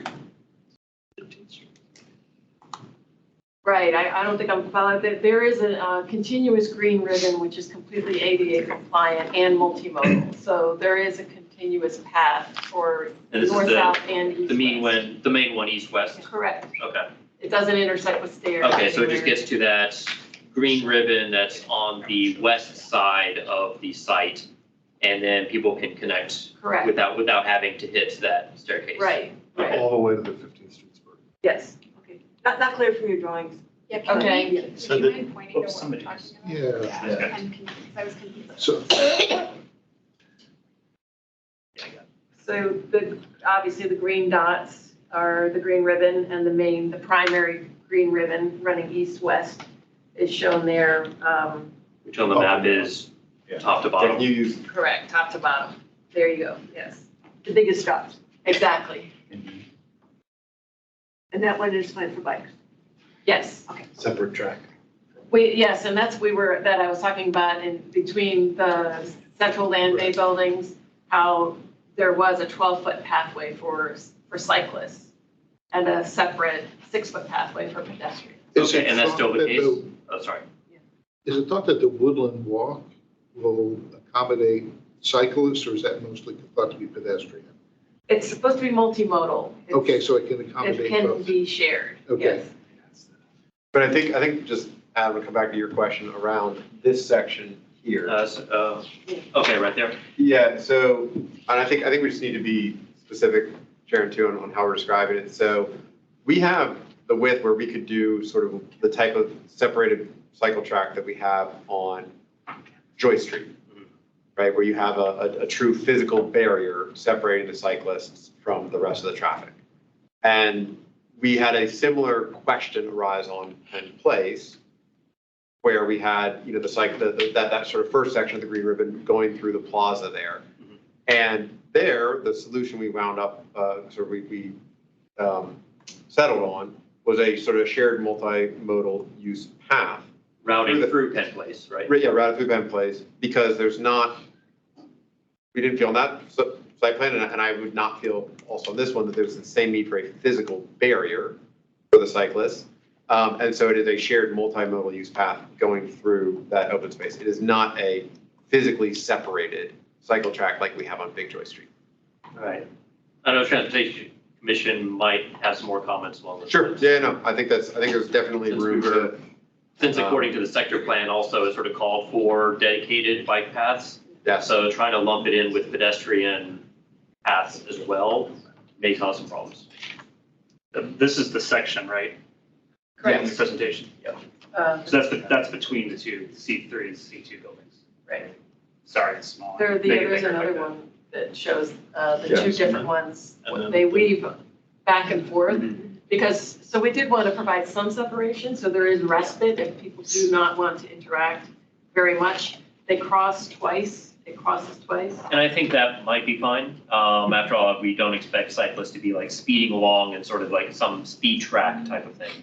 Right, I don't think I'm following. There is a continuous green ribbon, which is completely ADA compliant and multimodal. So there is a continuous path for north, south, and east. The main one east-west? Correct. Okay. It doesn't intersect with stairs. Okay, so it just gets to that green ribbon that's on the west side of the site, and then people can connect. Correct. Without having to hit that staircase. Right, right. All the way to the 15th Street spur. Yes. Not clear from your drawings. Yeah, can Okay. you mind pointing to what we're talking about? Yeah. I'm confused, I was confused. So, So obviously the green dots are the green ribbon, and the primary green ribbon running east-west is shown there. Which on the map is top to bottom. Correct, top to bottom. There you go, yes. The biggest dots. Exactly. And that one is fine for bikes. Yes. Okay. Separate track. Yes, and that I was talking about in between the central land bay buildings, how there was a 12-foot pathway for cyclists and a separate 6-foot pathway for pedestrians. Okay, and that's still the case? Oh, sorry. Is it thought that the Woodland Walk will accommodate cyclists, or is that mostly thought to be pedestrian? It's supposed to be multimodal. Okay, so it can It accommodate can both. be shared, Okay. yes. But I think just, Adam, to come back to your question around this section here. Okay, right there. Yeah, so, and I think we just need to be specific, Sharon, too, on how we're describing it. So we have the width where we could do sort of the type of separated cycle track that we have on Joy Street, right? Where you have a true physical barrier separating the cyclists from the rest of the traffic. And we had a similar question arise on Penn Place, where we had, that sort of first section of the green ribbon going through the plaza there. And there, the solution we wound up, we settled on was a sort of shared multimodal use path. Routing through Penn Place, right? Yeah, routed through Penn Place, because we didn't feel on that site plan, and I would not feel also on this one that there's the same need for a physical barrier for the cyclists. And so it is a shared multimodal use path going through that open space. It is not a physically separated cycle track like we have on Big Joy Street. Right. I know Transportation Commission might have some more comments along this. Sure, yeah, no, I think there's definitely room to. Since according to the sector plan also is sort of called for dedicated bike paths. Yeah. So trying to lump it in with pedestrian paths as well may cause some problems. This is the section, right? Correct. In the presentation. Yeah. So that's between the two, C3 and C2 buildings. Right. Sorry, it's small. There's another one that shows the two different ones. They weave back and forth. Because, so we did want to provide some separation, so there is respite if people do not want to interact very much. They cross twice, it crosses twice. And I think that might be fine. After all, we don't expect cyclists to be like speeding along and sort of like some speed track type of thing.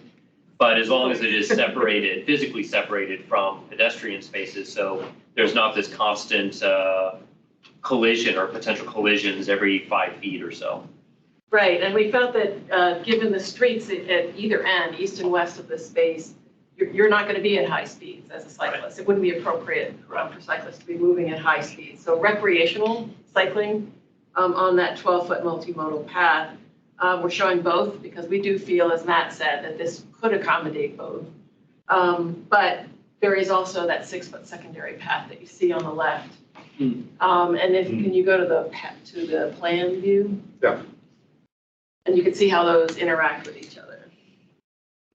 But as long as it is separated, physically separated from pedestrian spaces, so there's not this constant collision or potential collisions every 5 feet or so. Right, and we felt that given the streets at either end, east and west of the space, you're not going to be at high speeds as a cyclist. It wouldn't be appropriate for cyclists to be moving at high speeds. So recreational cycling on that 12-foot multimodal path, we're showing both because we do feel, as Matt said, that this could accommodate both. But there is also that 6-foot secondary path that you see on the left. And if, can you go to the plan view? Yeah. And you can see how those interact with each other.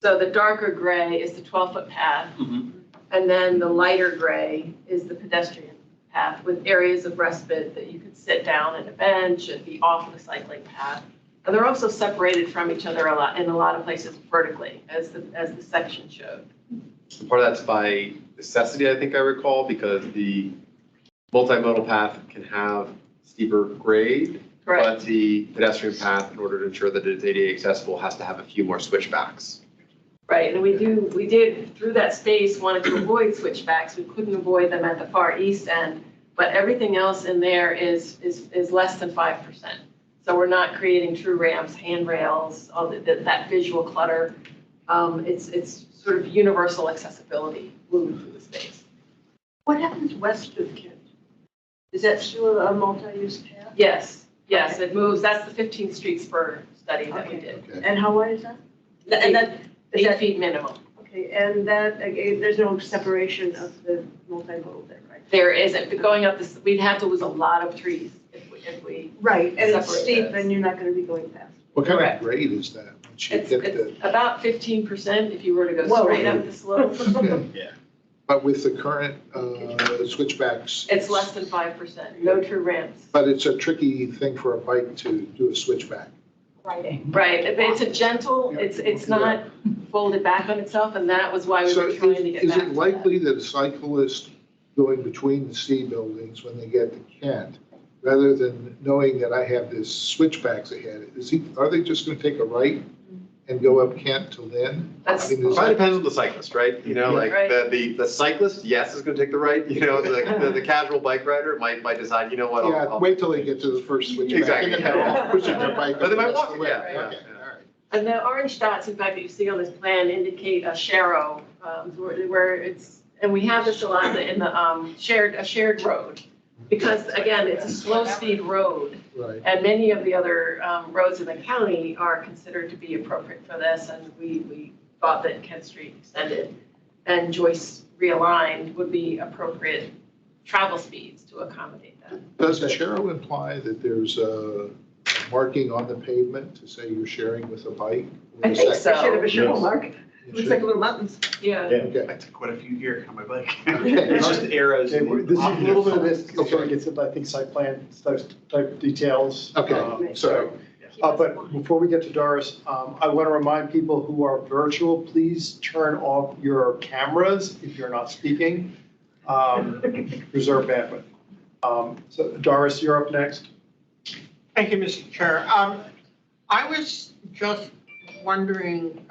So the darker gray is the 12-foot path, and then the lighter gray is the pedestrian path with areas of respite that you could sit down at a bench and be off the cycling path. And they're also separated from each other in a lot of places vertically, as the section showed. Part of that's by necessity, I think I recall, because the multimodal path can have steeper grade, but the pedestrian path, in order to ensure that it's ADA accessible, has to have a few more switchbacks. Right, and we did, through that space, wanted to avoid switchbacks. We couldn't avoid them at the far east end, but everything else in there is less than 5%. So we're not creating true ramps, handrails, all that visual clutter. It's sort of universal accessibility moving through the space. What happens west of Kent? Is that still a multi-use path? Yes, it moves. That's the 15th Street spur study that we did. And how wide is that? And that, 8 feet minimum. Okay, and that, there's no separation of the multimodal there, right? There isn't. Going up this, we'd have to lose a lot of trees if we right, and it's separate steep, those. and you're not going to be going fast. What kind of grade is that? Once you It's get the, about 15% if you were to go Whoa. straight up the slope. yeah. But with the current switchbacks. It's less than 5%, no true ramps. But it's a tricky thing for a bike to do a switchback. Right, it's a gentle, it's not folded back on itself, and that was why we So were trying to get is back it to likely that a cyclist going between the C buildings when they get to Kent, rather than knowing that I have this switchbacks ahead, are they just going to take a right and go up Kent to Lynn? That's- It probably depends on the cyclist, right? You know, like Right. the cyclist, yes, is gonna take the right, you know, the casual bike rider might decide, you know what? Yeah, I'll- wait till they get to the first switchback. Exactly. And then pushing their bike. But they might up walk, the way. yeah, yeah. Okay, all right. And the orange dots, in fact, that you see on this plan indicate a sharrow, where it's, and we have this a lot in the shared road. Because again, it's a slow speed road. Right. And many of the other roads in the county are considered to be appropriate for this, and we thought that Kent Street extended and Joyce realigned would be appropriate travel speeds to accommodate that. Does the sharrow imply that there's a marking on the pavement to say you're sharing with a bike? I think so. Should have a shovel Yes. mark. Looks like little mountains. Yeah. Okay. I took quite a few here on my bike. Okay. It's just arrows. Okay, this is a little bit of this, Okay. so it gets into, I think, site plan type details. Okay, sorry. But before we get to Doris, I want to remind people who are virtual, please turn off your cameras if you're not speaking. Reserve bandwidth. So Doris, you're up next. Thank you, Mr. Chair. I was just wondering,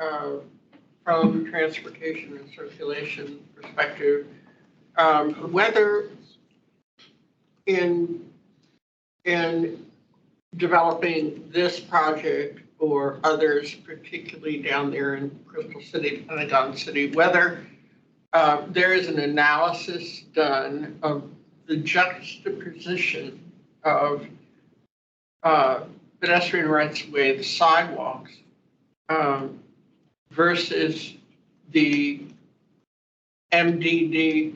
from transportation and circulation perspective, whether in developing this project or others, particularly down there in Crystal City, Pentagon City, whether there is an analysis done of the juxtaposition of pedestrian rights of way, the sidewalks, versus the MDD,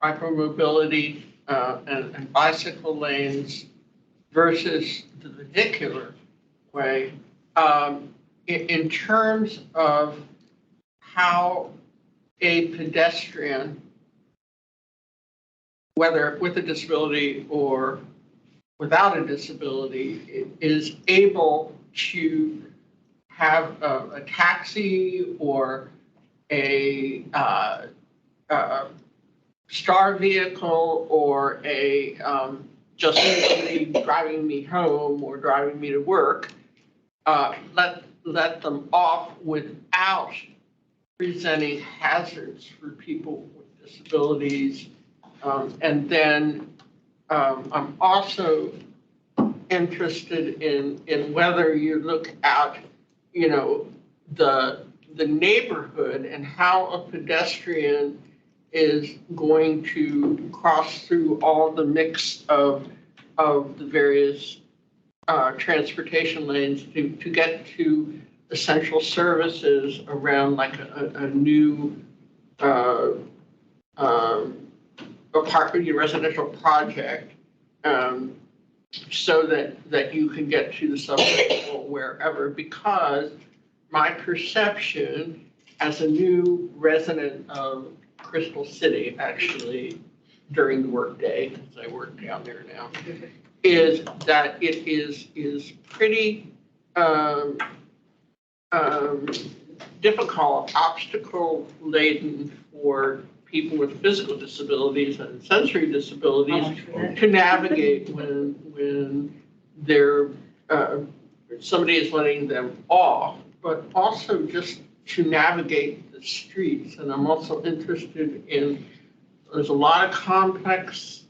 micromobility, and bicycle lanes versus the vehicular way, in terms of how a pedestrian, whether with a disability or without a disability, is able to have a taxi or a star vehicle or a just simply driving me home or driving me to work, let them off without presenting hazards for people with disabilities. And then I'm also interested in whether you look at, you know, the neighborhood and how a pedestrian is going to cross through all the mix of the various transportation lanes to get to essential services around like a new apartment, residential project, so that you can get to the subway or wherever, because my perception as a new resident of Crystal City, actually, during the workday, because I work down there now, is that it is pretty difficult, obstacle laden for people with physical disabilities and sensory disabilities to navigate when they're somebody is letting them off, but also just to navigate the streets. And I'm also interested in, there's a lot of complex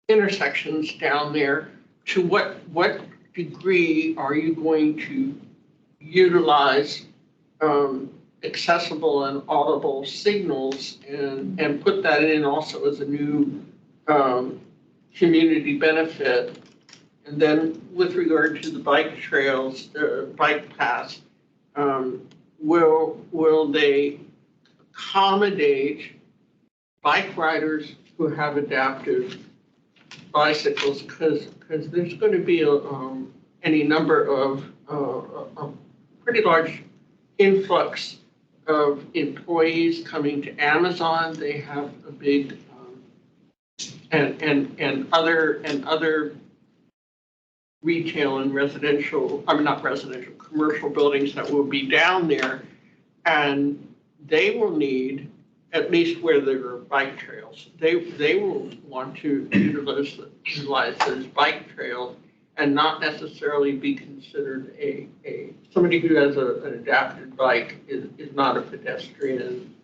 intersections down there. To what degree are you going to utilize accessible and audible signals and put that in also as a new community benefit? And then with regard to the bike trails, the bike paths, will they accommodate bike riders who have adaptive bicycles? Because there's going to be any number of a pretty large influx of employees coming to Amazon. They have a big and other retail and residential, not residential, commercial buildings that will be down there, and they will need, at least where there are bike trails, they will want to utilize those bike trails and not necessarily be considered somebody who has an adapted bike is not a pedestrian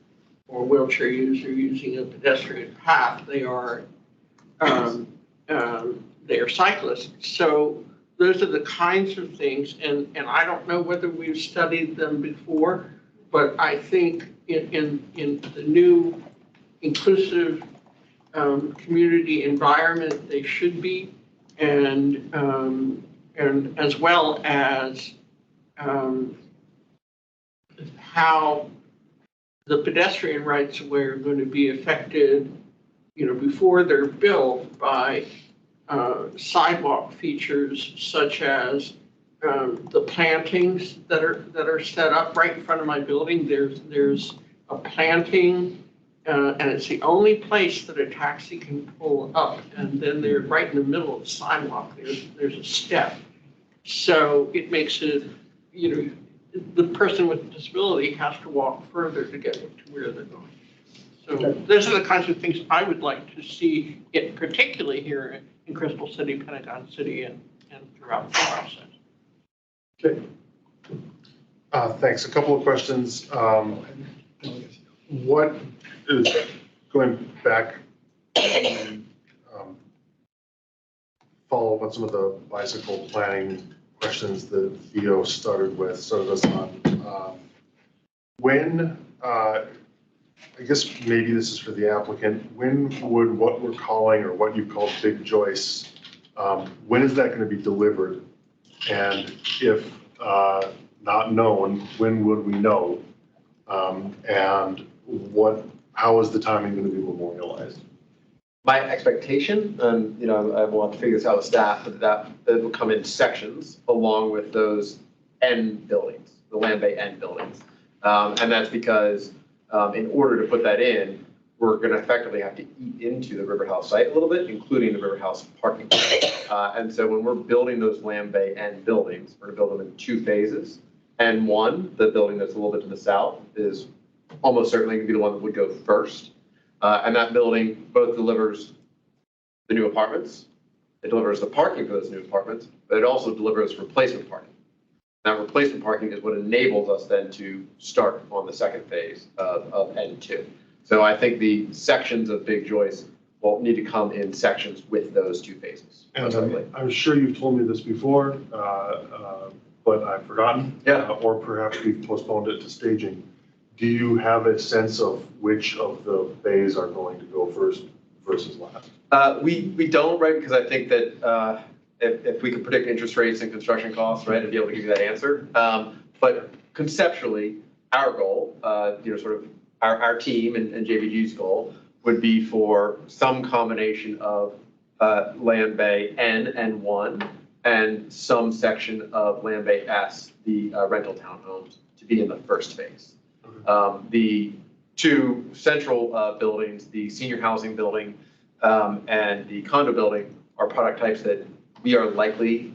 or wheelchair user using a pedestrian path. They are cyclists. So those are the kinds of things, and I don't know whether we've studied them before, but I think in the new inclusive community environment, they should be, and as well as how the pedestrian rights of way are going to be affected, before they're built by sidewalk features such as the plantings that are set up right in front of my building. There's a planting, and it's the only place that a taxi can pull up. And then they're right in the middle of the sidewalk. There's a step, so it makes it, the person with a disability has to walk further to get to where they're going. So those are the kinds of things I would like to see, particularly here in Crystal City, Pentagon City, and throughout the process. Okay. Thanks. A couple of questions. What is, going back, follow up on some of the bicycle planning questions that Theo started us on. When, I guess maybe this is for the applicant, when would what we're calling, or what you call Big Joyce, when is that going to be delivered? And if not known, when would we know? And how is the timing going to be memorialized? My expectation, and I will have to figure this out with staff, but that will come in sections along with those end buildings, the land bay end buildings. And that's because in order to put that in, we're going to effectively have to eat into the River House site a little bit, including the River House parking. And so when we're building those land bay end buildings, we're going to build them in 2 phases. And one, the building that's a little bit to the south, is almost certainly going to be the one that would go first. And that building both delivers the new apartments, it delivers the parking for those new apartments, but it also delivers replacement parking. That replacement parking is what enables us then to start on the second phase of N2. So I think the sections of Big Joyce will need to come in sections with those two phases. And I'm sure you've told me this before, but I've forgotten. Yeah. Or perhaps we've postponed it to staging. Do you have a sense of which of the bays are going to go first versus last? We don't, right? Because I think that if we could predict interest rates and construction costs, right, I'd be able to give you that answer. But conceptually, our goal, sort of our team and JVG's goal would be for some combination of Land Bay N1 and some section of Land Bay S, the rental townhomes, to be in the first phase. The two central buildings, the senior housing building and the condo building, are product types that we are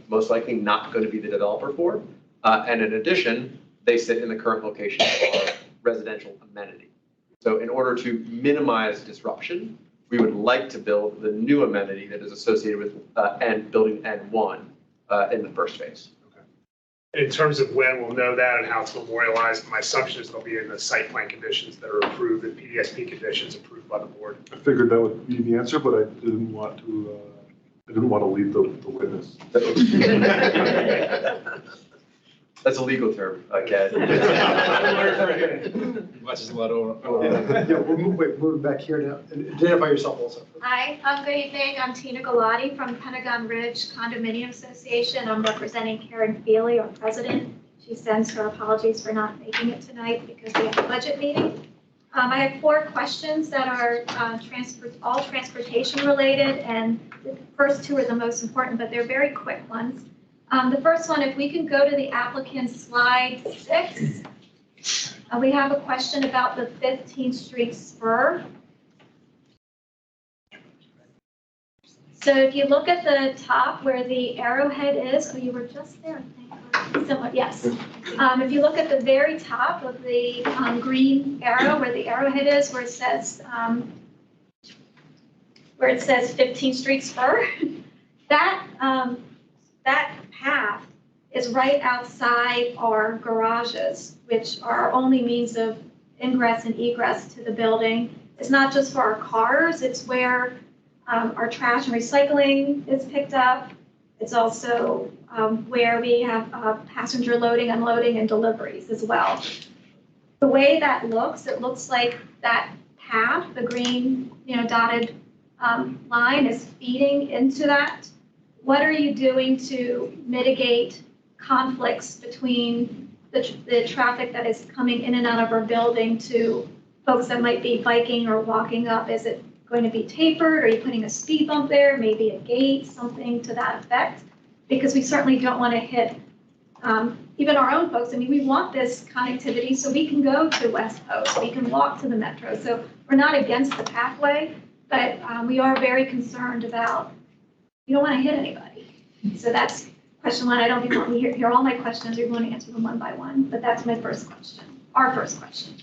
most likely not going to be the developer for. And in addition, they sit in the current location of our residential amenity. So in order to minimize disruption, we would like to build the new amenity that is associated with building N1 in the first phase. In terms of when we'll know that and how it's memorialized, my assumption is they'll be in the site plan conditions that are approved, the PDSP conditions approved by the board. I figured that would be the answer, but I didn't want to leave the witness. That's a legal term, Kat. Watches a lot over. Yeah, we're moving back here now. Identify yourself also. Hi, good evening. I'm Tina Galati from Pentagon Ridge Condominium Association. I'm representing Karen Feely, our president. She sends her apologies for not making it tonight because we have a budget meeting. I have 4 questions that are all transportation related, and the first 2 are the most important, but they're very quick ones. The first one, if we can go to the applicant's slide 6. We have a question about the 15th Street spur. So if you look at the top where the arrowhead is, oh, you were just there, yes. If you look at the very top of the green arrow, where the arrowhead is, where it says 15th Street spur, that path is right outside our garages, which are our only means of ingress and egress to the building. It's not just for our cars, it's where our trash and recycling is picked up. It's also where we have passenger loading, unloading, and deliveries as well. The way that looks, it looks like that path, the green dotted line, is feeding into that. What are you doing to mitigate conflicts between the traffic that is coming in and out of our building to folks that might be biking or walking up? Is it going to be tapered? Are you putting a speed bump there, maybe a gate, something to that effect? Because we certainly don't want to hit even our own folks. I mean, we want this connectivity so we can go to West Coast, we can walk to the metro. So we're not against the pathway, but we are very concerned about, you don't want to hit anybody. So that's question 1. I don't think you want me to hear all my questions. You're going to answer them one by one, but that's my first question, our first question.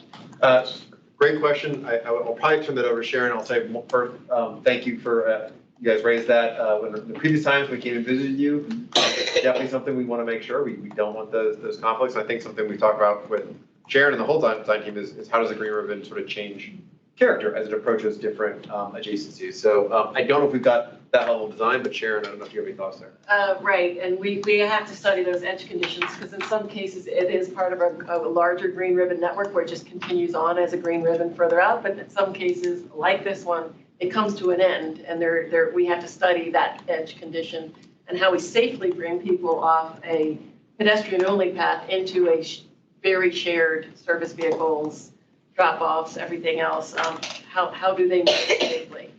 Great question. I'll probably turn that over to Sharon. I'll say first, thank you for you guys raised that when the previous times we came and visited you. Definitely something we want to make sure we don't want those conflicts. I think something we talked about with Sharon and the whole design team is how does the green ribbon sort of change character as it approaches different adjacencies. So I don't know if we've got that level of design, but Sharon, I don't know if you have any thoughts there. Right, and we have to study those edge conditions because in some cases it is part of a larger green ribbon network where it just continues on as a green ribbon further out. But in some cases, like this one, it comes to an end, and we have to study that edge condition and how we safely bring people off a pedestrian-only path into a very shared service vehicles, drop-offs, everything else. How do they move safely?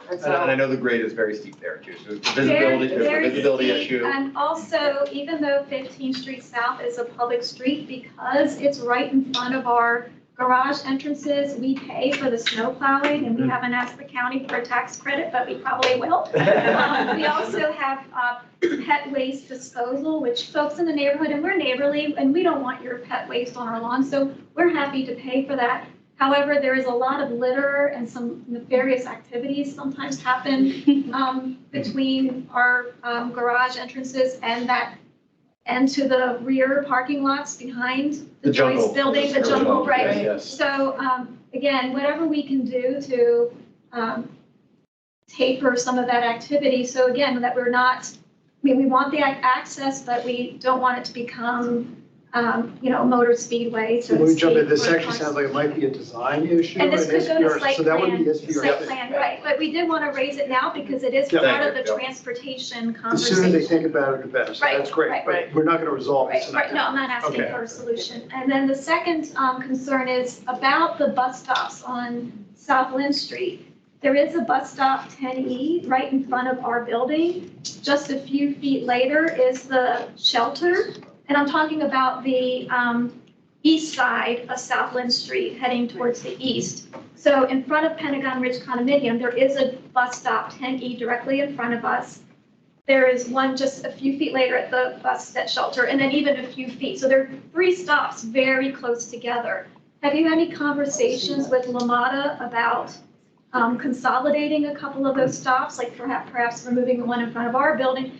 And I know the grade is very steep there too. So there's a visibility issue. And also, even though 15th Street South is a public street, because it's right in front of our garage entrances, we pay for the snow plowing, and we haven't asked the county for a tax credit, but we probably will. We also have pet waste disposal, which folks in the neighborhood, and we're neighborly, and we don't want your pet waste on our lawn, so we're happy to pay for that. However, there is a lot of litter and some nefarious activities sometimes happen between our garage entrances and that and to the rear parking lots behind the Joyce jungle. building, the jungle, right? Yes. So, again, whatever we can do to taper some of that activity, so again, that we're not, I mean, we want the access, but we don't want it to become, a motor speedway, so So to when we jump in, speak, this for actually cars. sounds like it might be a design issue. And this an could go to SPR, site so that would be plan, SPR. site plan, right, but we did want to raise it now because it is Yeah. part of the Thank you. transportation The conversation. sooner they think about it, the better, so Right, that's great, right, but right. we're not gonna resolve Right, this right, tonight. no, I'm not asking Okay. for a solution. And then the second concern is about the bus stops on South Lynn Street. There is a bus stop 10E right in front of our building. Just a few feet later is the shelter. And I'm talking about the east side of South Lynn Street, heading towards the east. So in front of Pentagon Ridge Condominium, there is a bus stop 10E directly in front of us. There is one just a few feet later at the bus shelter, and then even a few feet. So there are 3 stops very close together. Have you had any conversations with LaMotta about consolidating a couple of those stops, like perhaps removing the one in front of our building?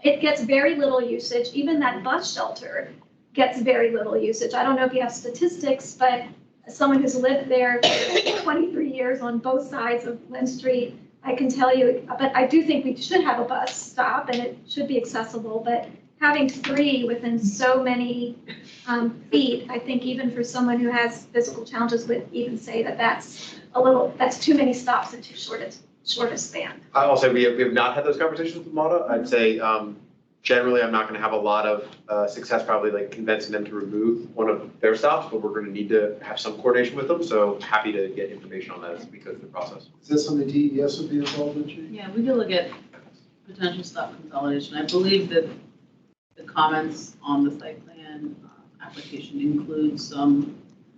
It gets very little usage. Even that bus shelter gets very little usage. I don't know if you have statistics, but as someone who's lived there for 23 years on both sides of Lynn Street, I can tell you, but I do think we should have a bus stop and it should be accessible, but having 3 within so many feet, I think even for someone who has physical challenges would even say that that's too many stops in too short a span. I'll say we have not had those conversations with MATA. I'd say generally I'm not going to have a lot of success probably like convincing them to remove one of their stops, but we're going to need to have some coordination with them. So happy to get information on that as we go through the process. Is this something DES would be involved in, Chief? Yeah, we could look at potential stop consolidation. I believe that the comments on the site plan application include some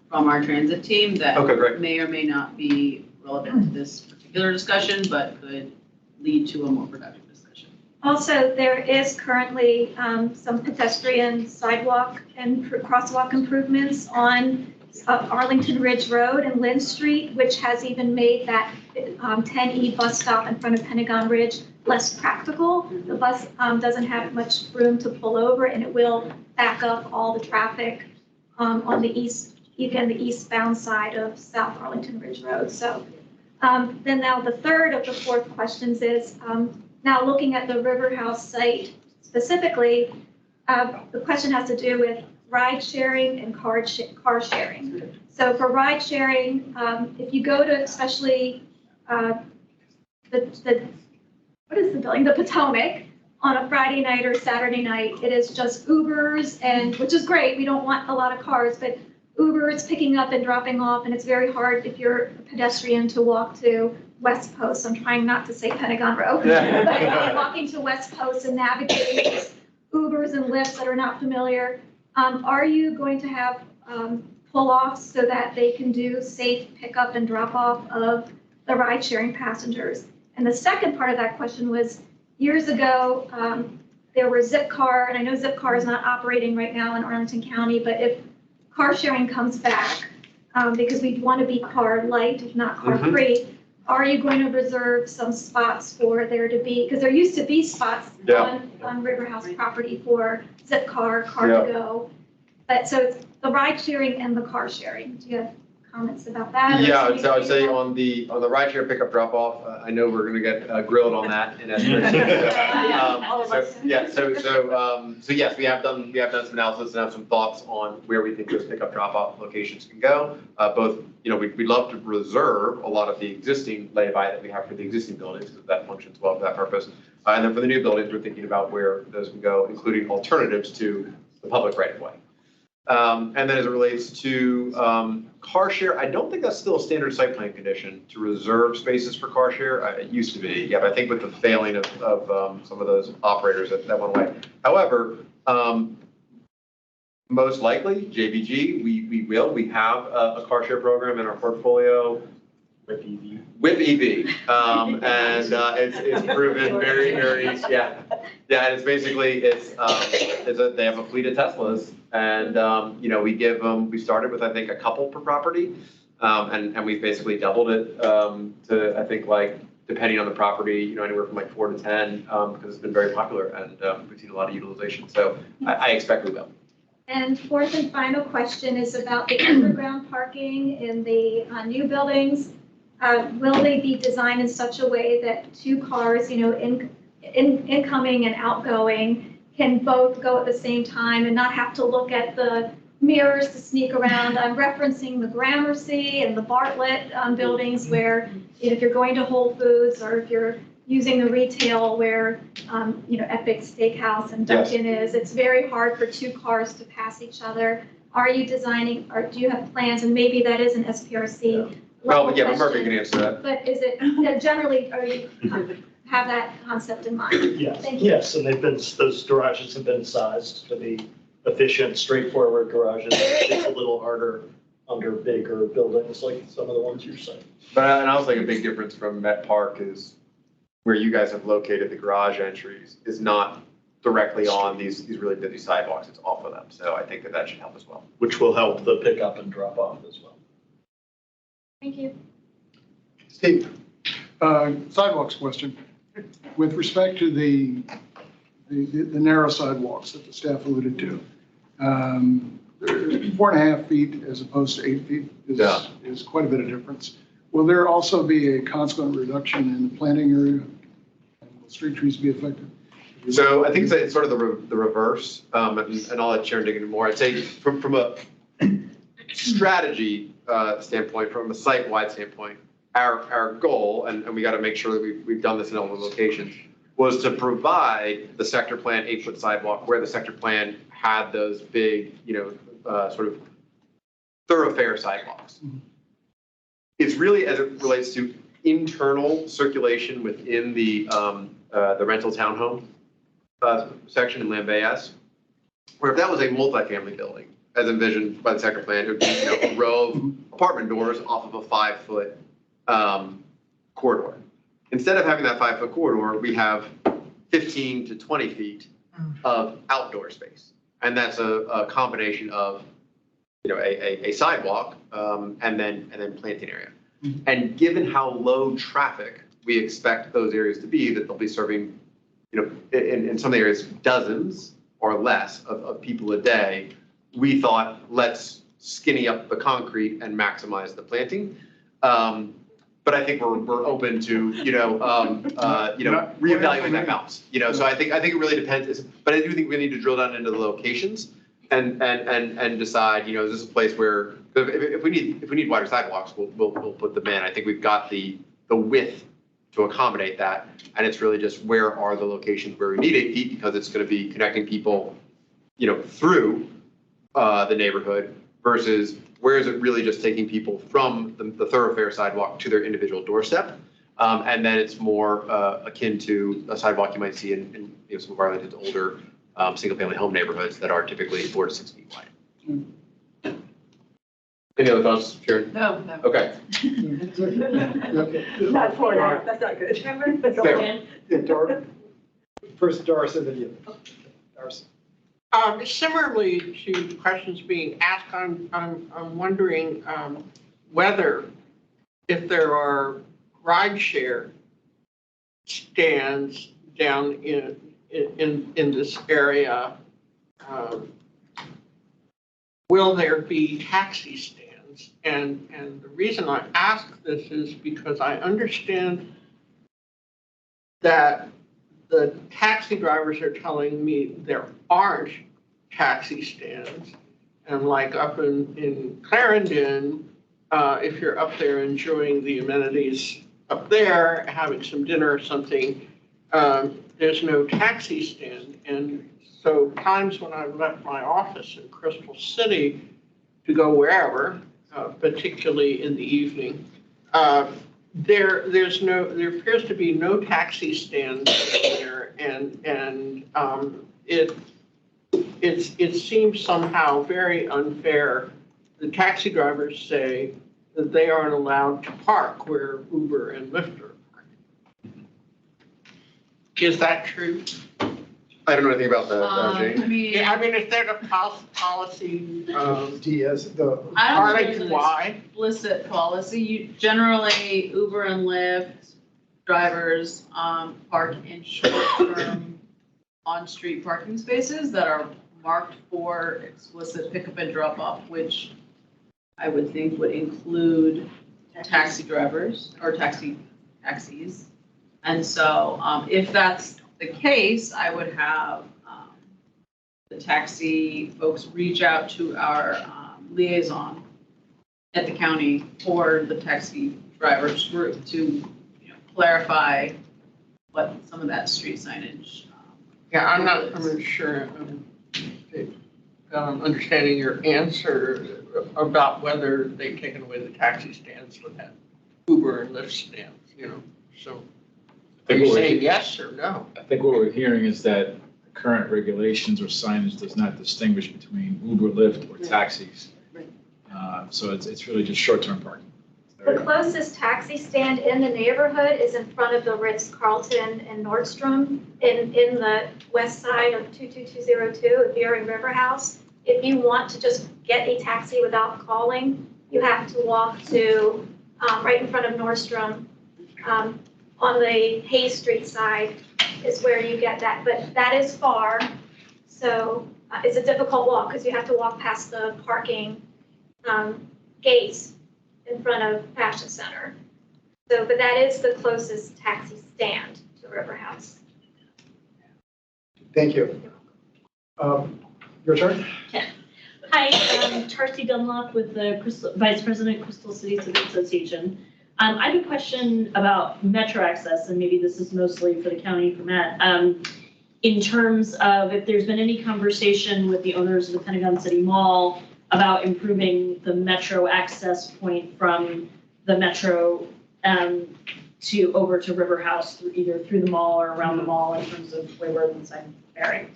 from our transit team that Okay, great. may or may not be relevant to this particular discussion, but could lead to a more productive discussion. Also, there is currently some pedestrian sidewalk and crosswalk improvements on Arlington Ridge Road and Lynn Street, which has even made that 10E bus stop in front of Pentagon Ridge less practical. The bus doesn't have much room to pull over, and it will back up all the traffic on the eastbound side of South Arlington Ridge Road. So then now the third of the 4th questions is, now looking at the River House site specifically, the question has to do with ride sharing and car sharing. So for ride sharing, if you go to especially what is the building? The Potomac on a Friday night or Saturday night, it is just Ubers and, which is great. We don't want a lot of cars, but Ubers picking up and dropping off, and it's very hard if you're a pedestrian to walk to West Post. I'm trying not to say Pentagon Road, but walking to West Post and navigating these Ubers and Lyfts that are not familiar. Are you going to have pull-offs so that they can do safe pickup and drop-off of the ride-sharing passengers? And the second part of that question was, years ago, there were Zipcar, and I know Zipcar is not operating right now in Arlington County, but if car sharing comes back, because we want to be car light, if not car free, are you going to reserve some spots for there to be, because there used to be spots on River House property for Zipcar, Car2Go. But so it's the ride sharing and the car sharing. Do you have comments about that? Yeah, so I'd say on the rideshare pickup drop off, I know we're gonna get grilled on that in So yes, we have done some analysis and have some thoughts on where we think those pickup drop off locations can go. Both, we'd love to reserve a lot of the existing lay-by that we have for the existing buildings, because that functions well for that purpose. And then for the new buildings, we're thinking about where those can go, including alternatives to the public right of way. And then as it relates to car share, I don't think that's still a standard site plan condition to reserve spaces for car share. It used to be, yeah, but I think with the failing of some of those operators, that went away. However, most likely, JBG, we have a car share program in our portfolio. With EV. And it's proven very, yeah. Yeah, and it's basically, they have a fleet of Teslas, and, we started with, I think, a couple per property, and we've basically doubled it to, I think, like depending on the property, anywhere from like 4 to 10, because it's been very popular and we've seen a lot of utilization. So I expect we will. And fourth and final question is about the underground parking in the new buildings. Will they be designed in such a way that two cars, incoming and outgoing, can both go at the same time and not have to look at the mirrors to sneak around? I'm referencing the Gramercy and the Bartlett buildings where if you're going to Whole Foods or if you're using the retail where, Epic Steakhouse and Dunkin' is, it's very hard for two cars to pass each other. Are you designing, or do you have plans, and maybe that is an SPRC Well, yeah, but Murphy can answer that. But is it, generally, are you have that concept in mind? Yes, Thank you. yes, and those garages have been sized to be efficient, straightforward garages. It's a little harder under bigger buildings like some of the ones you're saying. But and I was like a big difference from Met Park is where you guys have located the garage entries is not directly on these really busy sidewalks. It's off of them. So I think that should help as well. Which will help the pickup and drop off as well. Thank you. Steve, sidewalks question. With respect to the narrow sidewalks that the staff alluded to, 4.5 feet as opposed to 8 feet is quite a bit of difference. Will there also be a consequent reduction in the planting area? Will street trees be affected? So I think it's sort of the reverse, and I'll let Sharon dig into more. I'd say from a strategy standpoint, from a site-wide standpoint, our goal, and we got to make sure that we've done this in all the locations, was to provide the sector plan 8-foot sidewalk where the sector plan had those big, sort of thoroughfare sidewalks. It's really as it relates to internal circulation within the rental townhome section in Lambay, where if that was a multifamily building, as envisioned by the sector plan, it would be a row of apartment doors off of a 5-foot corridor. Instead of having that 5-foot corridor, we have 15 to 20 feet of outdoor space. And that's a combination of, a sidewalk and then planting area. And given how low traffic we expect those areas to be, that they'll be serving, in some areas, dozens or less of people a day, we thought, let's skinny up the concrete and maximize the planting. But I think we're open to, reevaluating that balance. So I think it really depends. But I do think we need to drill down into the locations and decide, is this a place where, if we need wider sidewalks, we'll put them in. I think we've got the width to accommodate that, and it's really just where are the locations where we need 8 feet, because it's going to be connecting people, through the neighborhood versus where is it really just taking people from the thoroughfare sidewalk to their individual doorstep. And then it's more akin to a sidewalk you might see in some of Arlington's older single-family home neighborhoods that are typically 4 to 6 feet wide. Any other thoughts, Sharon? No. Okay. Not 4.5, that's not good. Remember? First Doris and then you. Doris. Similarly to the questions being asked, I'm wondering whether, if there are rideshare stands down in this area, will there be taxi stands? And the reason I ask this is because I understand that the taxi drivers are telling me there aren't taxi stands. And like up in Clarendon, if you're up there enjoying the amenities up there, having some dinner or something, there's no taxi stand. And so times when I've left my office in Crystal City to go wherever, particularly in the evening, there appears to be no taxi stands there, and it seems somehow very unfair. The taxi drivers say that they aren't allowed to park where Uber and Lyft are parking. Is that true? I don't know anything about that, Jane. I mean, is there a policy? Diaz, I don't think Arlington there's an wide? explicit policy. You generally, Uber and Lyft drivers park in short-term on-street parking spaces that are marked for explicit pickup and drop-off, which I would think would include taxi drivers or taxis. And so if that's the case, I would have the taxi folks reach out to our liaison at the county for the taxi drivers group to clarify what some of that street signage. Yeah, I'm not sure I'm understanding your answer about whether they've taken away the taxi stands with that Uber and Lyft stands, so are you saying yes or no? I think what we're hearing is that the current regulations or signage does not distinguish between Uber, Lyft, or taxis. So it's really just short-term parking. The closest taxi stand in the neighborhood is in front of the Ritz-Carlton in Nordstrom in the west side of 22202 at Beer and River House. If you want to just get a taxi without calling, you have to walk to right in front of Nordstrom. On the Hayes Street side is where you get that, but that is far. So it's a difficult walk because you have to walk past the parking gates in front of Fashion Center. So, but that is the closest taxi stand to River House. Thank you. Your turn? Hi, Tarcy Dunlop with the Vice President, Crystal City Civic Association. I have a question about metro access, and maybe this is mostly for the county, for Matt. In terms of if there's been any conversation with the owners of the Pentagon City Mall about improving the metro access point from the metro to over to River House, either through the mall or around the mall in terms of Wayward and Side Ferry.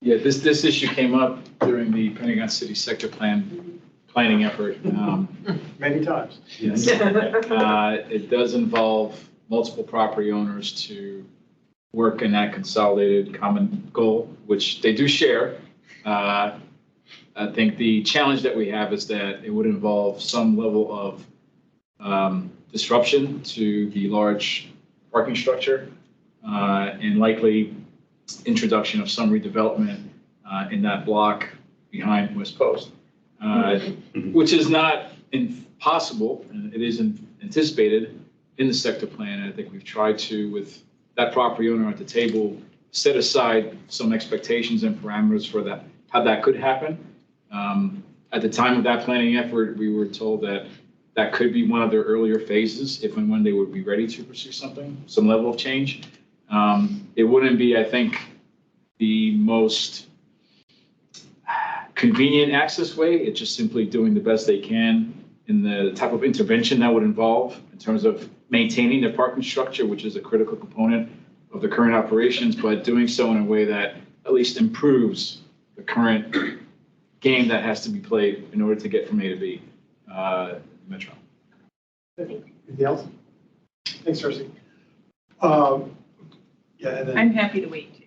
Yeah, this issue came up during the Pentagon City Sector planning effort. Many times. Yes. It does involve multiple property owners to work in that consolidated common goal, which they do share. I think the challenge that we have is that it would involve some level of disruption to the large parking structure and likely introduction of some redevelopment in that block behind West Post, which is not impossible, and it isn't anticipated in the sector plan. And I think we've tried to, with that property owner at the table, set aside some expectations and parameters for that, how that could happen. At the time of that planning effort, we were told that that could be one of their earlier phases, if and when they would be ready to pursue some level of change. It wouldn't be, I think, the most convenient access way. It's just simply doing the best they can in the type of intervention that would involve in terms of maintaining the parking structure, which is a critical component of the current operations, but doing so in a way that at least improves the current game that has to be played in order to get from A to B, Metro. Anything else? Thanks, Darcy. Yeah, and then. I'm happy to wait too.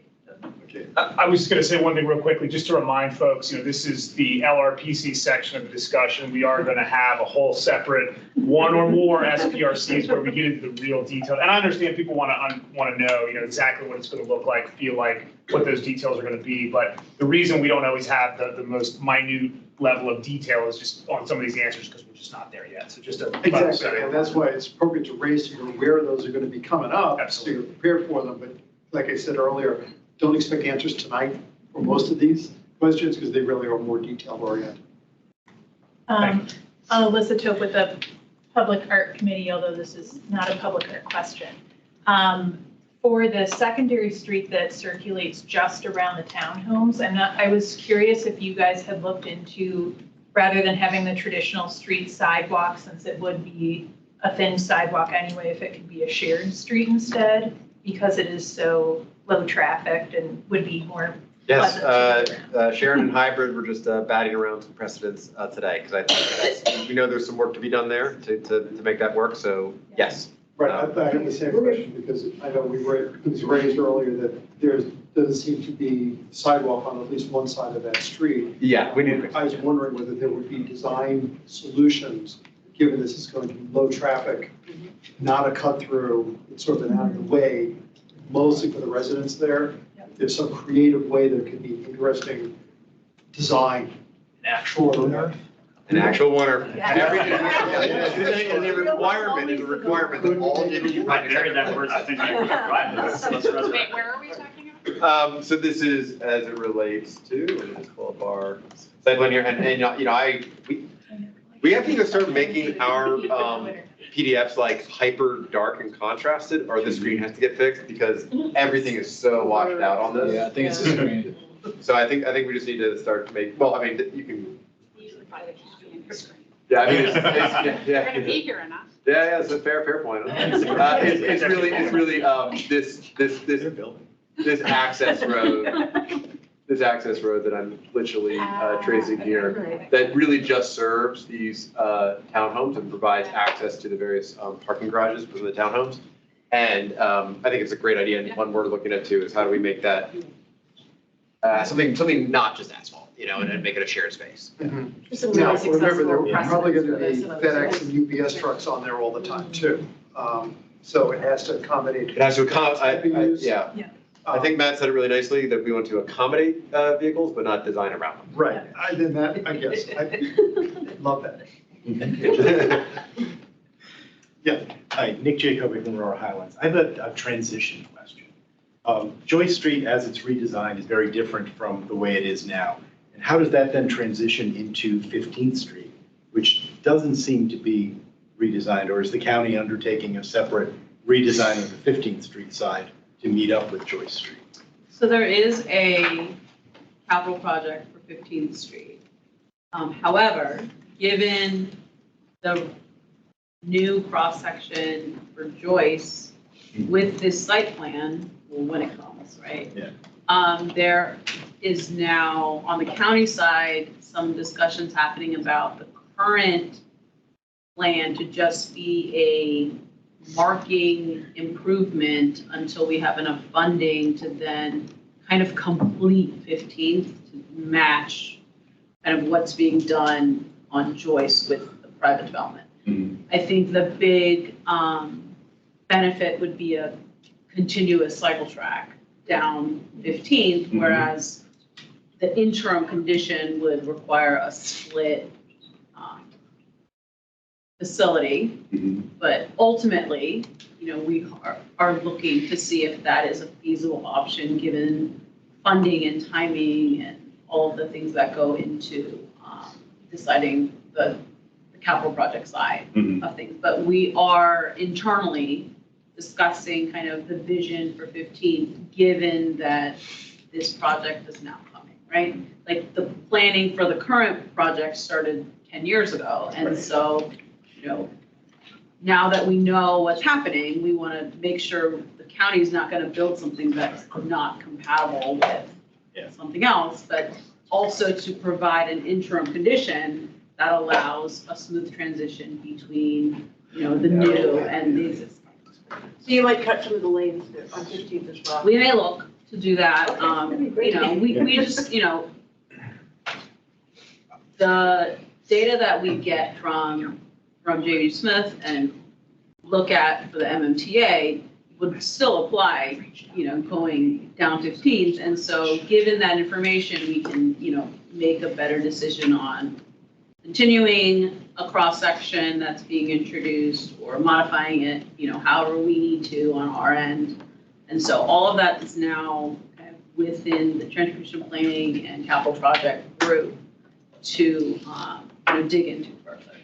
Okay. I was just going to say one thing real quickly, just to remind folks, this is the LRPC section of the discussion. We are going to have a whole separate one or more SPRCs where we get into the real detail. And I understand people want to know, exactly what it's going to look like, feel like, what those details are going to be. But the reason we don't always have the most minute level of detail is just on some of these answers because we're just not there yet. So just Exactly, and that's why it's appropriate to raise so you're aware those are going to be coming up. Absolutely. So you're prepared for them. But like I said earlier, don't expect answers tonight for most of these questions because they really are more detail oriented. Alyssa Tope with the Public Art Committee, although this is not a public art question. For the secondary street that circulates just around the townhomes, I was curious if you guys had looked into, rather than having the traditional street sidewalk, since it would be a thin sidewalk anyway, if it could be a shared street instead, because it is so low trafficked and would be more Yes, pleasant. Sharon and Hybrid were just batting around some precedents today, because I think we know there's some work to be done there to make that work, so yes. Right, I have the same question because I know it was raised earlier that there doesn't seem to be sidewalk on at least one side of that street. Yeah, we need. I was wondering whether there would be design solutions given this is going to be low traffic, not a cut through, it's sort of an out of the way, mostly for the residents there. If there's some creative way there could be interesting design. An actual winner. An actual winner. And the requirement is a requirement that all DDU. I carried that word, I think I right. Wait, where are we talking about? So this is as it relates to, let me just pull up our site plan here, and we have to either start making our PDFs like hyper dark and contrasted, or the screen has to get fixed, because everything is so washed out on this. Yeah, I think it's the screen. So I think we just need to start to make, well, I mean, you can, Usually probably the copy in the screen. yeah, I mean, yeah. You're gonna be here enough. Yeah, it's a fair point. It's really, this access road that I'm literally tracing here, that really just serves these townhomes and provides access to the various parking garages within the townhomes. And I think it's a great idea, and one we're looking at too is how do we make that something not just asphalt, and make it a shared space. Now, remember, they're probably gonna be FedEx and UPS trucks on there all the time too. So it has to accommodate. It has to yeah. I think Matt said it really nicely, that we want to accommodate vehicles, but not design around them. Right, I guess, I love that. Yeah. Hi, Nick Jacobic from Aurora Highlands. I have a transition question. Joyce Street, as it's redesigned, is very different from the way it is now. And how does that then transition into 15th Street, which doesn't seem to be redesigned, or is the county undertaking a separate redesign of the 15th Street side to meet up with Joyce Street? So there is a capital project for 15th Street. However, given the new cross-section for Joyce with this site plan, well, when it comes, right? Yeah. There is now, on the county side, some discussions happening about the current plan to just be a marking improvement until we have enough funding to then kind of complete 15th to match kind of what's being done on Joyce with the private development. I think the big benefit would be a continuous cycle track down 15th, whereas the interim condition would require a split facility. But ultimately, we are looking to see if that is a feasible option, given funding and timing and all of the things that go into deciding the capital project side of things. But we are internally discussing kind of the vision for 15th, given that this project is now coming, right? Like the planning for the current project started 10 years ago. And so, now that we know what's happening, we want to make sure the county is not going to build something that's not compatible with something else, but also to provide an interim condition that allows a smooth transition between, the new and the existing. So you might cut some of the lanes there on 15th as well. We may look to do that. Okay, that'd be great. We just, the data that we get from J.D. Smith and look at for the MMTA would still apply, going down 15th. And so given that information, we can, make a better decision on continuing a cross-section that's being introduced or modifying it, however we need to on our end. And so all of that is now kind of within the transportation planning and capital project group to dig into further.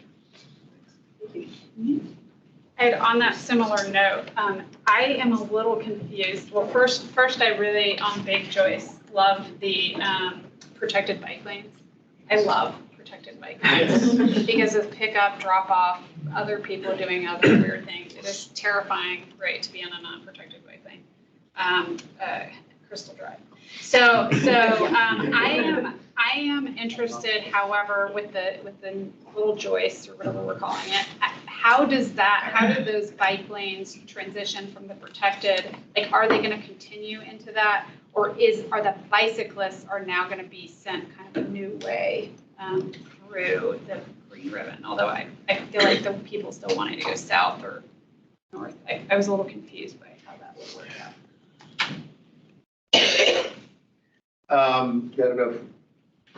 And on that similar note, I am a little confused. Well, first I really, on Big Joyce, love the protected bike lanes. I love protected bike lanes because of pickup, drop off, other people doing other weird things. It is terrifying, right, to be on a non-protected bike lane. Crystal Drive. So I am interested, however, with the little Joyce or whatever we're calling it. How do those bike lanes transition from the protected? Like, are they going to continue into that, or are the bicyclists are now going to be sent kind of a new way through the green ribbon, although I feel like the people still wanted to go south or north. I was a little confused by how that would work out. I don't know if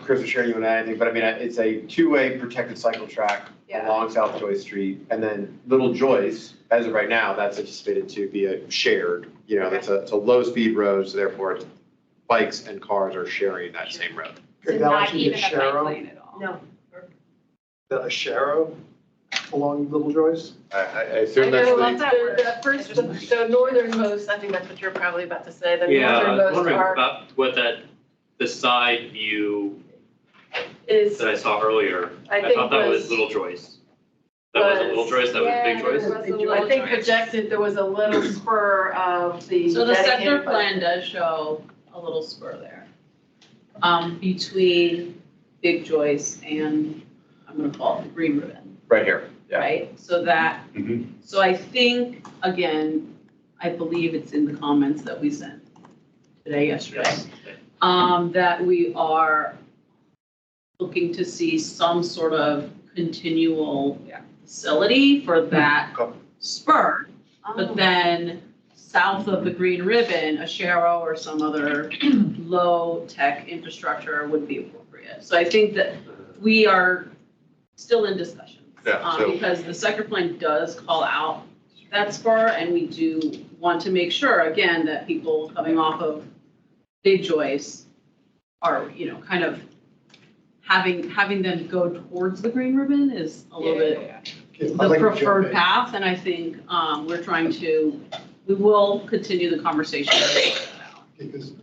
Chris or Sharon, you want to add anything, but I mean, it's a two-way protected cycle track Yeah. along South Joyce Street. And then Little Joyce, as of right now, that's anticipated to be a shared, it's a low-speed road, so therefore it's bikes and cars are sharing that same road. So Could that not actually be even a a bike Sharrow? lane at all. No. A Sharrow along Little Joyce? I I assume that's know, the, the first, the northernmost, I think that's what you're probably about to say, the Yeah, I was northernmost wondering are, about what the side view is, that I saw earlier. I I think thought that was was- Little Joyce. That wasn't Little Joyce, that was Big Joyce? I think projected, there was a little spur of the. So the sector dedicated bike. plan does show a little spur there, between Big Joyce and, I'm gonna call it the green ribbon, right here. Yeah. right? So that, Mhm. so I think, again, I believe it's in the comments that we sent today, yesterday, Yes. that we are looking to see some sort of continual facility for that spur. But then south of the green ribbon, a Sharrow or some other low-tech infrastructure would be appropriate. So I think that we are still in discussion. Yeah, so- Because the sector plan does call out that spur, and we do want to make sure, again, that people coming off of Big Joyce are, kind of having them go towards the green ribbon is a little bit Okay, I'd the like to jump preferred in. path, and I think we will continue the conversation. Because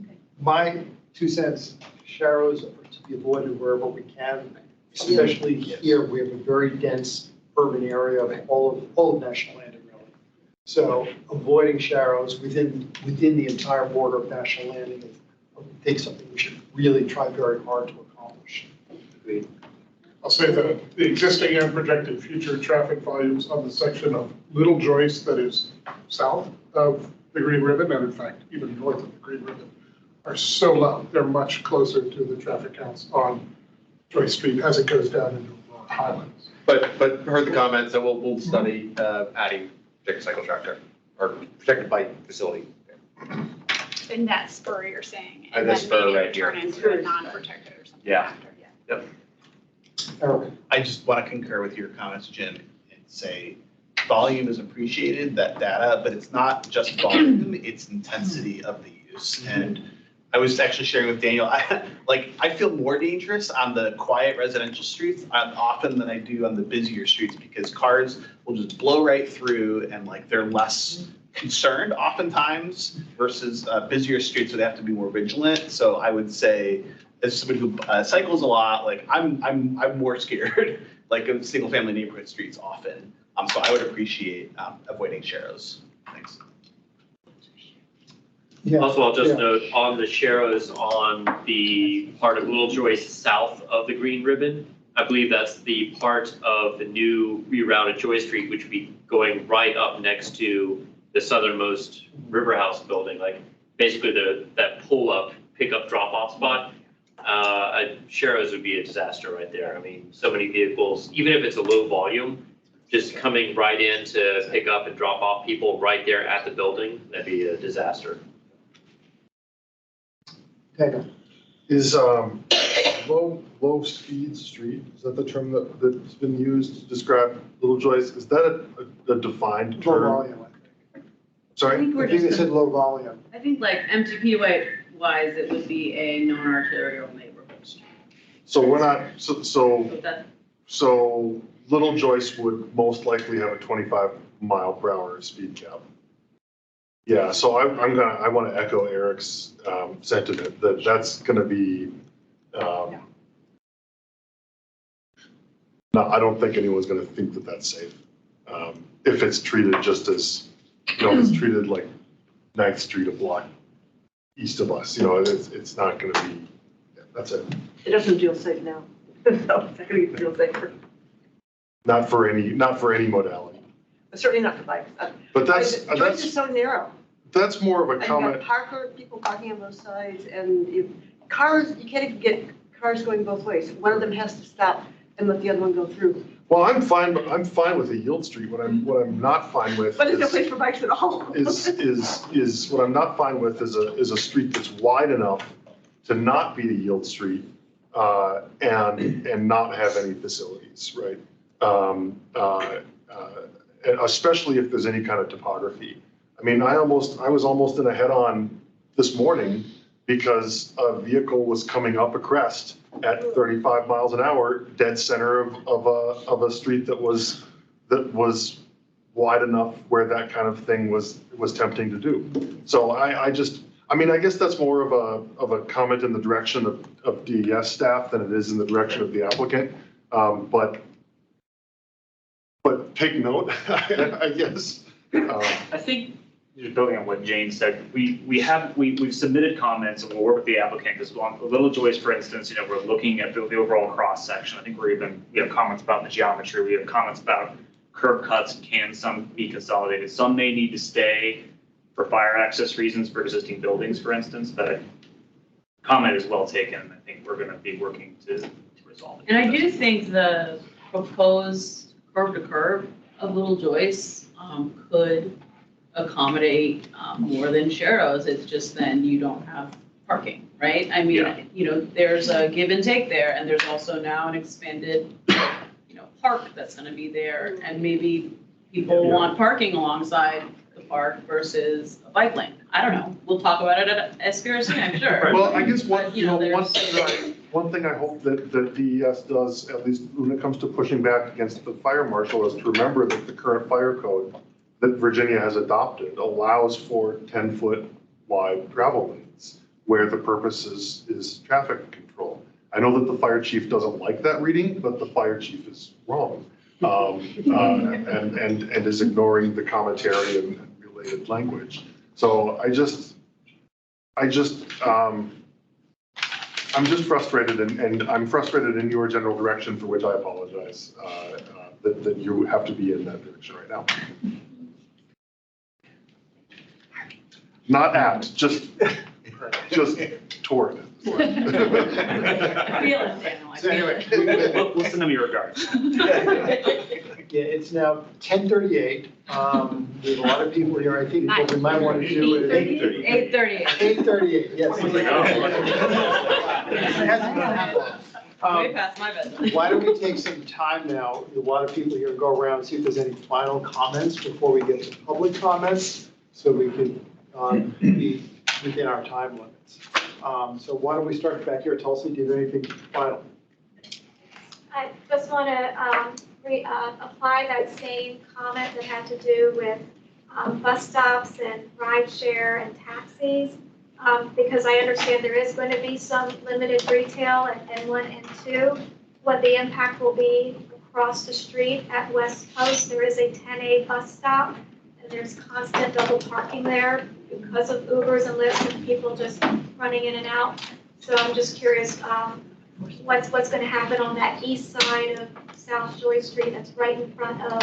my 2 cents, Sharrows are to be avoided wherever we can, especially here, we have a very dense urban area of all of National Landing, really. So avoiding Sharrows within the entire border of National Landing is, I think, something we should really try very hard to accomplish. I'll say that the existing and projected future traffic volumes on the section of Little Joyce that is south of the Green Ribbon, and in fact, even north of the Green Ribbon, are so low. They're much closer to the traffic counts on Joyce Street as it goes down into Highlands. But heard the comments, so we'll study adding protected cycle track there, or protected bike facility. In that spur you're saying. And And the then spur maybe right turn here. into a non-protected or something Yeah. after, yeah. I just want to concur with your comments, Jim, and say volume is appreciated, that data, but it's not just volume, it's intensity of the use. And I was actually sharing with Daniel, I feel more dangerous on the quiet residential streets often than I do on the busier streets, because cars will just blow right through and they're less concerned oftentimes versus busier streets where they have to be more vigilant. So I would say, as somebody who cycles a lot, I'm more scared of single family neighborhood streets often. So I would appreciate avoiding Sharrows. Thanks. Also, I'll just note on the Sharrows on the part of Little Joyce south of the green ribbon, I believe that's the part of the new rerouted Joyce Street, which would be going right up next to the southernmost River House building, basically that pull-up, pickup drop-off spot. Sharrows would be a disaster right there. I mean, so many vehicles, even if it's a low volume, just coming right in to pick up and drop off people right there at the building, that'd be a disaster. Is low speed street, is that the term that's been used to describe Little Joyce? Is that a defined Low term? volume, Sorry? I think they said low volume. I think MTP wise, it would be a non-arterial neighborhood street. So we're not, so that- Little Joyce would most likely have a 25 mph speed cap. Yeah, so I want to echo Eric's sentiment that that's gonna be, no, I don't think anyone's gonna think that that's safe. If it's treated just as, if it's treated like 9th Street, a block east of us, it's not gonna be, that's it. It doesn't feel safe now. So it's not gonna feel safer. Not for any modality. But certainly not for bikes. But Joyce is so narrow. that's more of a And you comment. got Parker, people parking on both sides, and cars, you can't even get cars going both ways. One of them has to stop and let the other one go through. Well, I'm fine with a yield street. What I'm not fine with But there's no place for bikes at all. is what I'm not fine with is a street that's wide enough to not be a yield street, and not have any facilities, right? And especially if there's any kind of topography. I mean, I was almost in a head-on this morning because a vehicle was coming up a crest at 35 miles an hour, dead center of a street that was wide enough where that kind of thing was tempting to do. So I guess that's more of a comment in the direction of DES staff than it is in the direction of the applicant. But take note, I guess. I think, just building on what Jane said, we've submitted comments and we'll work with the applicant, because on Little Joyce, for instance, we're looking at the overall cross section. I think we have comments about the geometry, we have comments about curb cuts, can some be consolidated? Some may need to stay for fire access reasons for existing buildings, for instance, but comment is well taken. I think we're gonna be working to resolve it. And I do think the proposed curb to curb of Little Joyce could accommodate more than Sharrow's. It's just then you don't have parking, right? I mean, there's a give and take there, and there's also now an expanded, park that's gonna be there, and maybe people want parking alongside the park versus a bike lane. I don't know. We'll talk about it at SPRC, I'm sure. Well, I guess one thing I hope that DES does, at least when it comes to pushing back against the fire marshal, is to remember that the current fire code that Virginia has adopted allows for 10-foot wide travel lanes where the purpose is traffic control. I know that the fire chief doesn't like that reading, but the fire chief is wrong, and is ignoring the commentary and related language. So I'm just frustrated, and I'm frustrated in your general direction, for which I apologize, that you have to be in that direction right now. Not at, just toward. I feel it, Daniel, I feel it. We'll send them your regards. Yeah, it's now 10:38. We have a lot of people here. I think what we might want to do is 8:38. 8:38, yes. Way past my bedtime. Why don't we take some time now, a lot of people here, go around, see if there's any final comments before we get to public comments, so we can be within our time limits. So why don't we start back here? Tulsi, do you have anything final? I just want to apply that same comment that had to do with bus stops and ride share and taxis, because I understand there is going to be some limited retail at N1 and N2. What the impact will be across the street at West Coast, there is a 10A bus stop, and there's constant double parking there because of Ubers and Lyfts and people just running in and out. So I'm just curious, what's going to happen on that east side of South Joy Street that's right in front of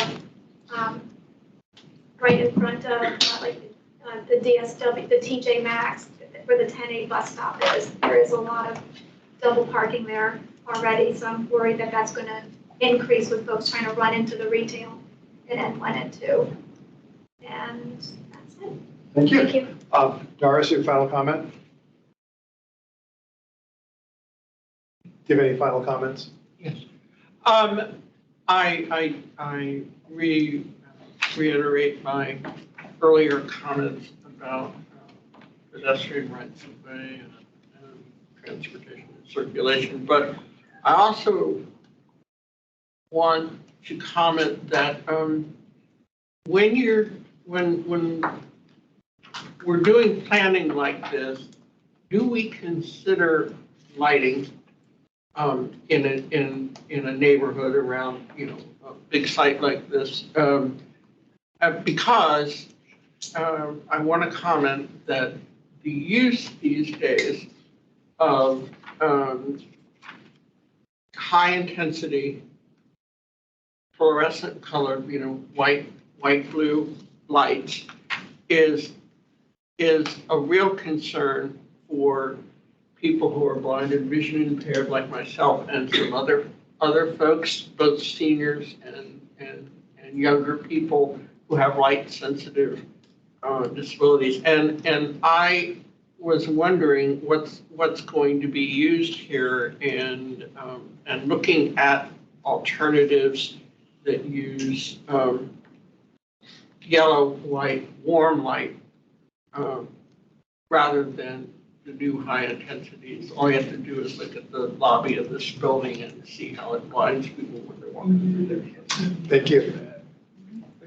the DSW, the TJ Maxx, where the 10A bus stop is. There is a lot of double parking there already, so I'm worried that that's going to increase with folks trying to run into the retail in N1 and N2. And that's it. Thank you. Thank you. Doris, your final comment? Do you have any final comments? Yes. I reiterate my earlier comments about pedestrian rights of way and transportation and circulation, but I also want to comment that when we're doing planning like this, do we consider lighting in a neighborhood around, a big site like this? Because I want to comment that the use these days of high intensity fluorescent colored, white, blue lights is a real concern for people who are blind and vision impaired like myself and some other other folks, both seniors and younger people who have light-sensitive disabilities. And I was wondering what's going to be used here and looking at alternatives that use yellow light, warm light, rather than the new high intensities. All you have to do is look at the lobby of this building and see how it blinds people when they're walking through there. Thank you.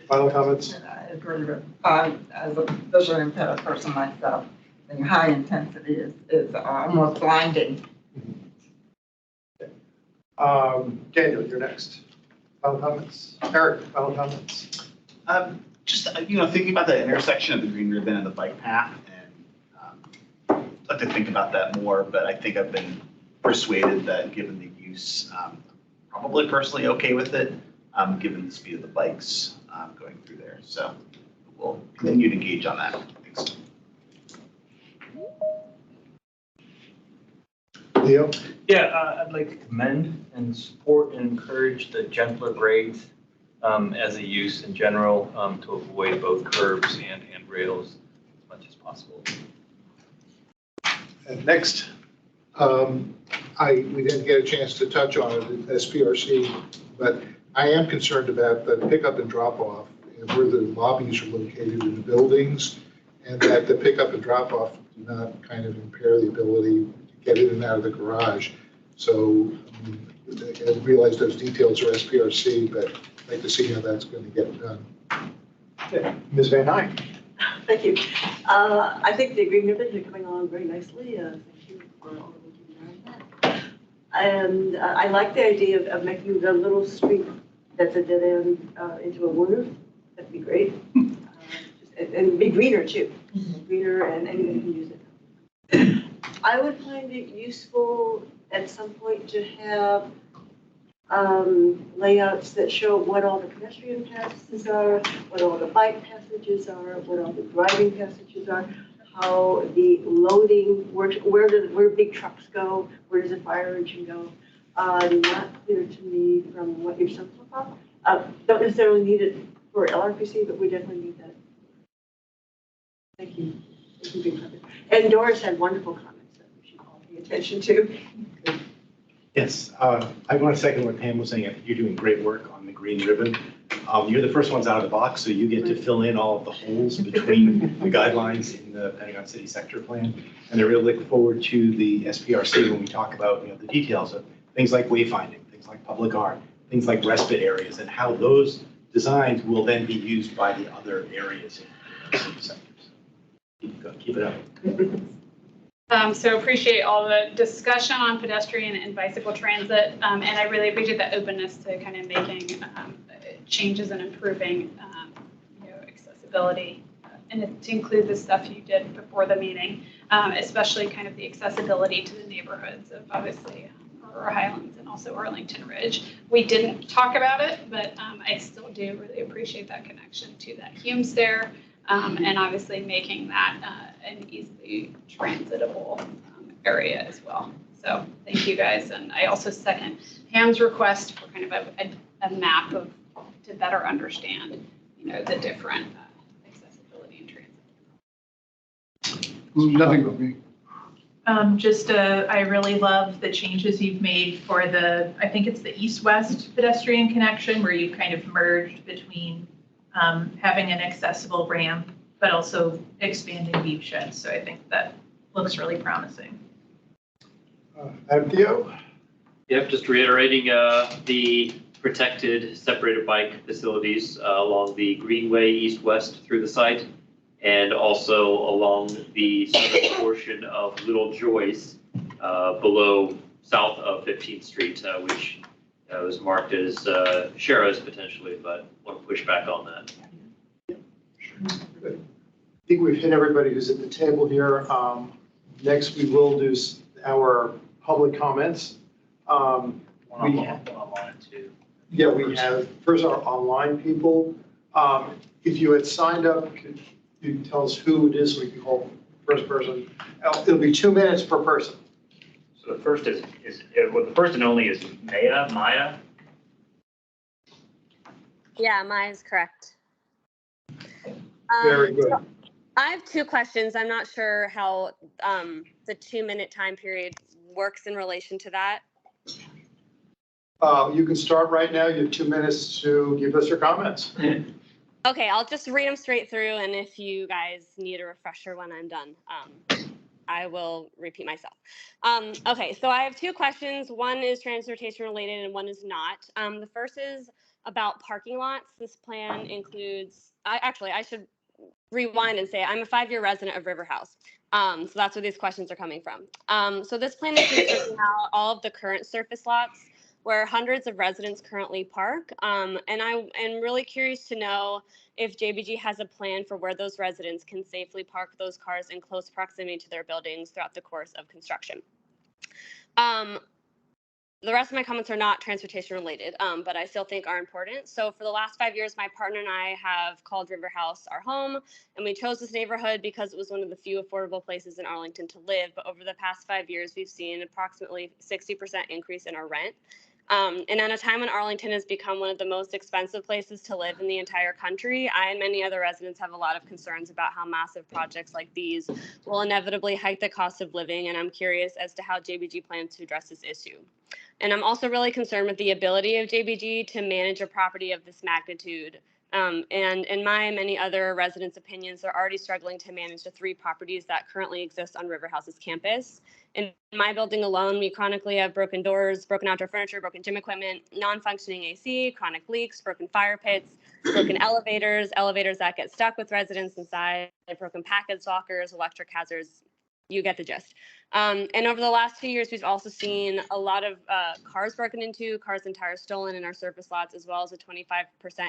Final comments? I agree with, as a visually impaired person myself, the high intensity is almost blinding. Daniel, you're next. Final comments? Eric, final comments? Just, thinking about the intersection of the green ribbon and the bike path, and I'd like to think about that more, but I think I've been persuaded that given the use, probably personally okay with it, given the speed of the bikes going through there. So we'll continue to engage on that. Thanks. Leo? Yeah, I'd like to commend and support and encourage the gentler grades as a use in general to avoid both curbs and handrails as much as possible. And next. We didn't get a chance to touch on it at SPRC, but I am concerned about the pickup and drop off and where the lobbies are located in the buildings, and that the pickup and drop off do not kind of impair the ability to get in and out of the garage. So I realize those details are SPRC, but I'd like to see how that's going to get done. Okay. Ms. Van Dyne. Thank you. I think the green ribbon is going on very nicely. Thank you for all of you doing that. And I like the idea of making the little street that's a dead end into a wooner. That'd be great. And be greener too. Greener, and anybody can use it. I would find it useful at some point to have layouts that show what all the pedestrian passages are, what all the bike passages are, what all the driving passages are, how the loading, where big trucks go, where does a fire engine go. Not clear to me from what you're talking about. Don't necessarily need it for LRPC, but we definitely need that. Thank you. Thank you. And Doris had wonderful comments that we should all pay attention to. Yes, I want to second what Pam was saying. I think you're doing great work on the green ribbon. You're the first ones out of the box, so you get to fill in all of the holes between the guidelines in the Pentagon City Sector Plan. And I really look forward to the SPRC when we talk about the details of things like wayfinding, things like public art, things like respite areas, and how those designs will then be used by the other areas in the city sectors. Keep it up. So appreciate all the discussion on pedestrian and bicycle transit, and I really appreciate the openness to kind of making changes and improving, accessibility, and to include the stuff you did before the meeting, especially kind of the accessibility to the neighborhoods of obviously Aurora Highlands and also Arlington Ridge. We didn't talk about it, but I still do really appreciate that connection to that Hume stair. And obviously making that an easily transitable area as well. So thank you guys. And I also second Pam's request for kind of a map to better understand, the different accessibility and transit. Nothing but me. I really love the changes you've made for I think it's the east-west pedestrian connection where you've kind of merged between having an accessible ramp, but also expanding view sheds. So I think that looks really promising. Theo? Yep, just reiterating the protected separated bike facilities along the Greenway east-west through the site, and also along the southern portion of Little Joyce south of 15th Street, which was marked as Sharrow's potentially, but want to push back on that. Good. I think we've hit everybody who's at the table here. Next, we will do our public comments. Online too. Yeah, we have first our online people. If you had signed up, could you tell us who it is so we can call first person? It'll be 2 minutes per person. So the first well, the first and only is Maya? Yeah, Maya is correct. Very good. So I have two questions. I'm not sure how the 2-minute time period works in relation to that. You can start right now. You have 2 minutes to give us your comments. Okay, I'll just read them straight through, and if you guys need a refresher when I'm done, I will repeat myself. Okay, so I have two questions. One is transportation related and one is not. The first is about parking lots. This plan includes, I should rewind and say I'm a 5-year resident of River House. So that's where these questions are coming from. So this plan includes taking out all of the current surface lots where hundreds of residents currently park. And I am really curious to know if JBG has a plan for where those residents can safely park those cars in close proximity to their buildings throughout the course of construction. The rest of my comments are not transportation related, but I still think are important. So for the last 5 years, my partner and I have called River House our home, and we chose this neighborhood because it was one of the few affordable places in Arlington to live. But over the past 5 years, we've seen approximately 60% increase in our rent. And at a time when Arlington has become one of the most expensive places to live in the entire country, I and many other residents have a lot of concerns about how massive projects like these will inevitably hike the cost of living, and I'm curious as to how JBG plans to address this issue. And I'm also really concerned with the ability of JBG to manage a property of this magnitude. And in my and many other residents' opinions, they're already struggling to manage the 3 properties that currently exist on River House's campus. In my building alone, we chronically have broken doors, broken outdoor furniture, broken gym equipment, non-functioning AC, chronic leaks, broken fire pits, broken elevators that get stuck with residents inside, broken package lockers, electric hazards. You get the gist. And over the last 2 years, we've also seen a lot of cars broken into, cars and tires stolen in our surface lots, as well as a 25%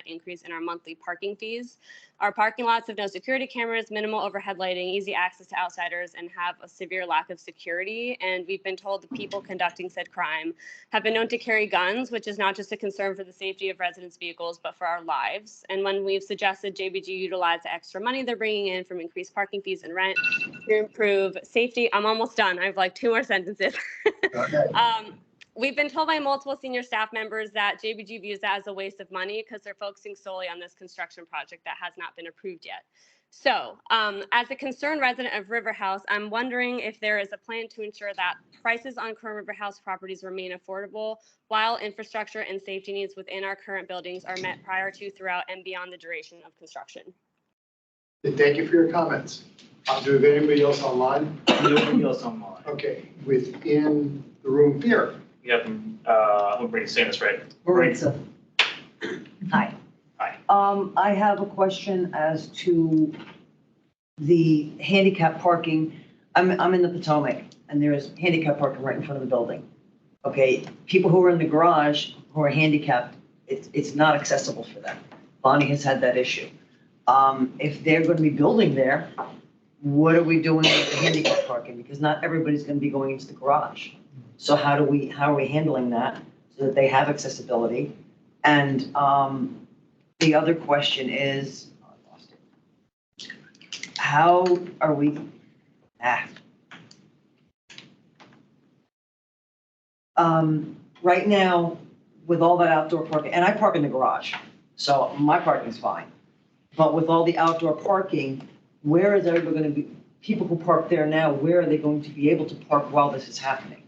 increase in our monthly parking fees. Our parking lots have no security cameras, minimal overhead lighting, easy access to outsiders, and have a severe lack of security. And we've been told the people conducting said crime have been known to carry guns, which is not just a concern for the safety of residents' vehicles, but for our lives. And when we've suggested JBG utilize the extra money they're bringing in from increased parking fees and rent to improve safety, I'm almost done. I have like 2 more sentences. We've been told by multiple senior staff members that JBG views that as a waste of money because they're focusing solely on this construction project that has not been approved yet. So as a concerned resident of River House, I'm wondering if there is a plan to ensure that prices on current River House properties remain affordable while infrastructure and safety needs within our current buildings are met prior to, throughout, and beyond the duration of construction. Thank you for your comments. Do we have anybody else online? Nobody else online. Okay, within the room here. We have, I'm bringing Sanus, right? Maritza. Hi. Hi. I have a question as to the handicap parking. I'm in the Potomac, and there's handicap parking right in front of the building. Okay, people who are in the garage who are handicapped, it's not accessible for them. Bonnie has had that issue. If they're going to be building there, what are we doing with the handicap parking? Because not everybody's going to be going into the garage. So how are we handling that so that they have accessibility? And the other question is, how are we, right now, with all that outdoor parking, and I park in the garage, so my parking's fine. But with all the outdoor parking, where is everybody going to be, people who park there now, where are they going to be able to park while this is happening?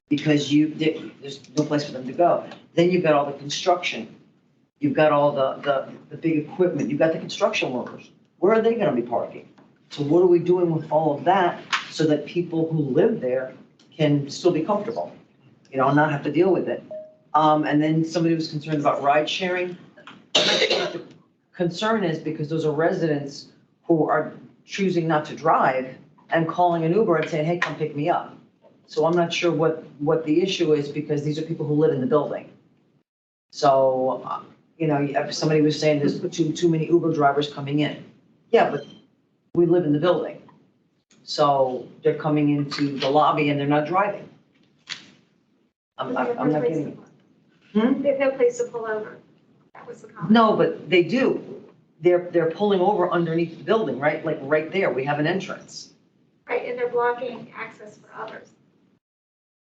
Because there's no place for them to go. Then you've got all the construction. You've got all the big equipment. You've got the construction workers. Where are they going to be parking? So what are we doing with all of that so that people who live there can still be comfortable, and not have to deal with it? And then somebody was concerned about ride sharing. The concern is because those are residents who are choosing not to drive and calling an Uber and saying, hey, come pick me up. So I'm not sure what the issue is because these are people who live in the building. So, somebody was saying there's too many Uber drivers coming in. Yeah, but we live in the building. So they're coming into the lobby and they're not driving. I'm not getting it. They have no place to pull over. That was the comment. No, but they do. They're pulling over underneath the building, right? Like right there, we have an entrance. Right, and they're blocking access for others.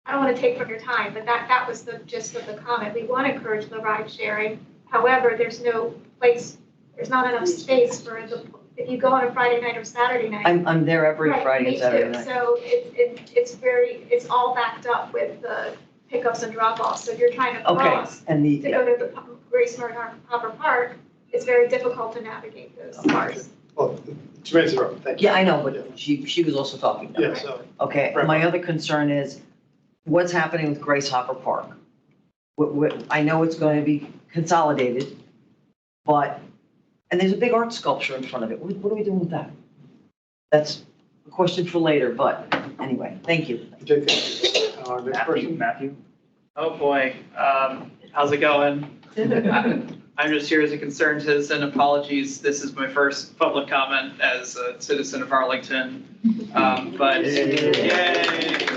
I don't want to take from your time, but that was the gist of the comment. We want to encourage the ride sharing. However, there's no place, there's not enough space for if you go on a Friday night or Saturday night. I'm there every Right, Friday and Saturday night. So it's all backed up with the pickups and drop-offs. So if you're trying to Okay, cross and to go to the Grace Martin Hopper Park, it's very difficult to navigate those cars. Well, 2 minutes are up, thank you. Yeah, I know, but she was also talking about Yeah, it. so, Okay, my other concern is what's happening with Grace Hopper Park? I know it's going to be consolidated, but, and there's a big art sculpture in front of it. What are we doing with that? That's a question for later, but anyway, thank you. Okay, thank you. Next person. Matthew? Oh, boy. How's it going? I'm just here as a concerned citizen. Apologies, this is my first public comment as a citizen of Arlington. But yay!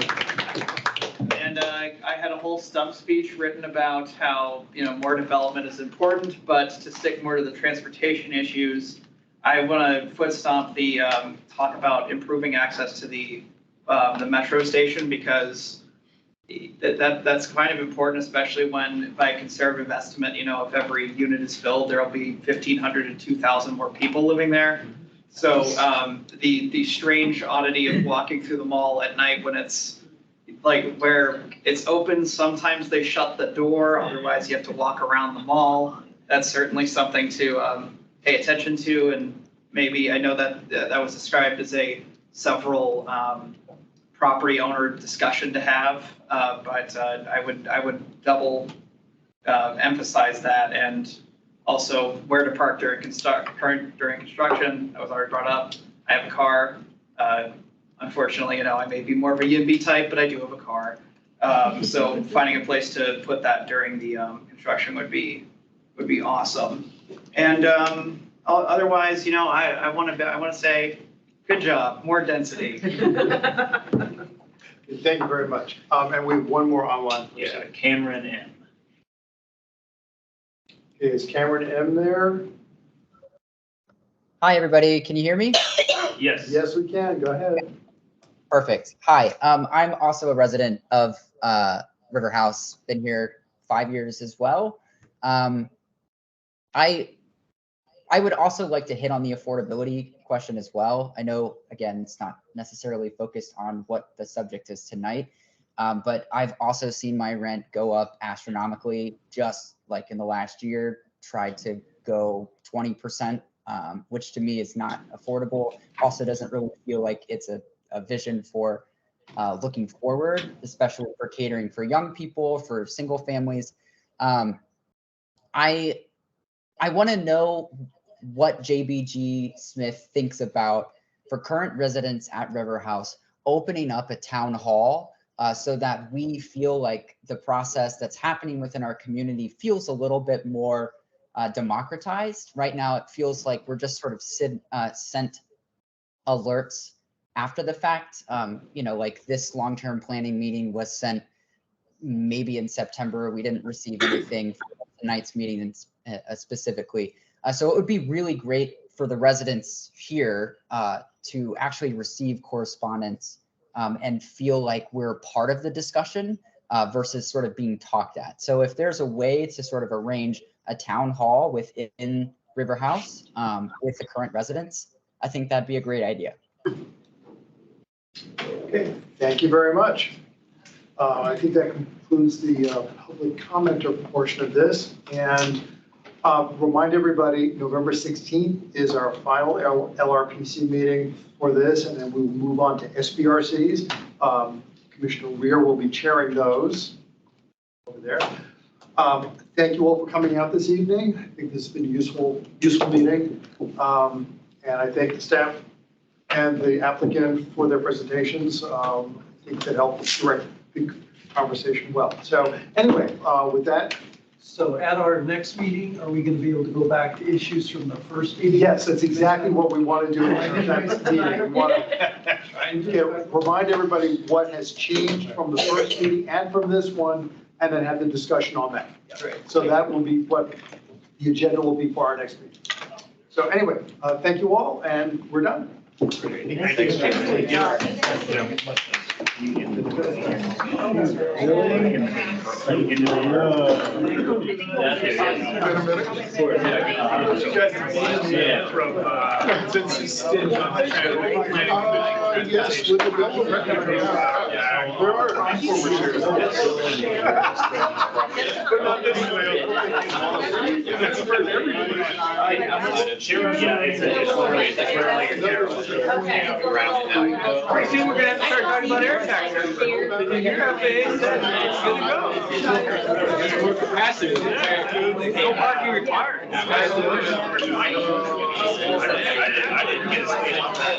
And I had a whole stump speech written about how, more development is important, but to stick more to the transportation issues, I want to foot stomp the talk about improving access to the metro station, because that's kind of important, especially when, by a conservative estimate, if every unit is filled, there'll be 1,500 to 2,000 more people living there. So the strange oddity of walking through the mall at night when it's like where it's open, sometimes they shut the door, otherwise you have to walk around the mall. That's certainly something to pay attention to, and maybe, I know that that was described as a several property owner discussion to have, but I would double emphasize that, and also where to park during construction. That was already brought up. I have a car. Unfortunately, I may be more of a YIMBY type, but I do have a car. So finding a place to put that during the construction would be awesome. And otherwise, I want to say, good job, more density. Thank you very much. And we have one more online. Yeah, Cameron M. Okay, is Cameron M there? Hi, everybody. Can you hear me? Yes. Yes, we can. Go ahead. Perfect. Hi. I'm also a resident of River House. Been here 5 years as well. I would also like to hit on the affordability question as well. I know, again, it's not necessarily focused on what the subject is tonight, but I've also seen my rent go up astronomically just like in the last year, tried to go 20%, which to me is not affordable. Also doesn't really feel like it's a vision for looking forward, especially for catering for young people, for single families. I want to know what JBG Smith thinks about, for current residents at River House, opening up a town hall so that we feel like the process that's happening within our community feels a little bit more democratized. Right now, it feels like we're just sort of sent alerts after the fact. Like this long-term planning meeting was sent maybe in September. We didn't receive anything for tonight's meeting specifically. So it would be really great for the residents here to actually receive correspondence and feel like we're part of the discussion versus sort of being talked at. So if there's a way to sort of arrange a town hall within River House with the current residents, I think that'd be a great idea. Okay, thank you very much. I think that concludes the public commenter portion of this. And remind everybody, November 16th is our final LRPC meeting for this, and then we will move on to SBRCs. Commissioner Rear will be chairing those over there. Thank you all for coming out this evening. I think this has been a useful meeting. And I thank the staff and the applicant for their presentations. I think that helped direct the conversation well. So anyway, with that. So at our next meeting, are we going to be able to go back to issues from the first meeting? Yes, that's exactly what we want to do in our next meeting. We want to remind everybody what has changed from the first meeting and from this one, and then have the discussion on that. So that will be what the agenda will be for our next meeting. So anyway, thank you all, and we're done. Thanks, Jim. Yeah, from, since you stint on the planning commission. Yes, with the bill. Yeah. There are former chairs. But not this way. That's for everybody. Yeah, it's literally, it's like a carrot. Around. Pretty soon we're gonna have to start talking about air taxes. You're up there, it's gonna go. More capacity. No parking required. I didn't get a state on that.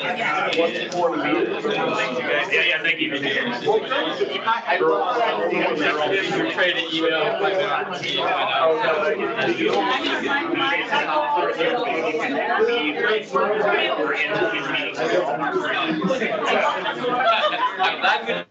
Yeah, thank you. You're trying to email. I'm not gonna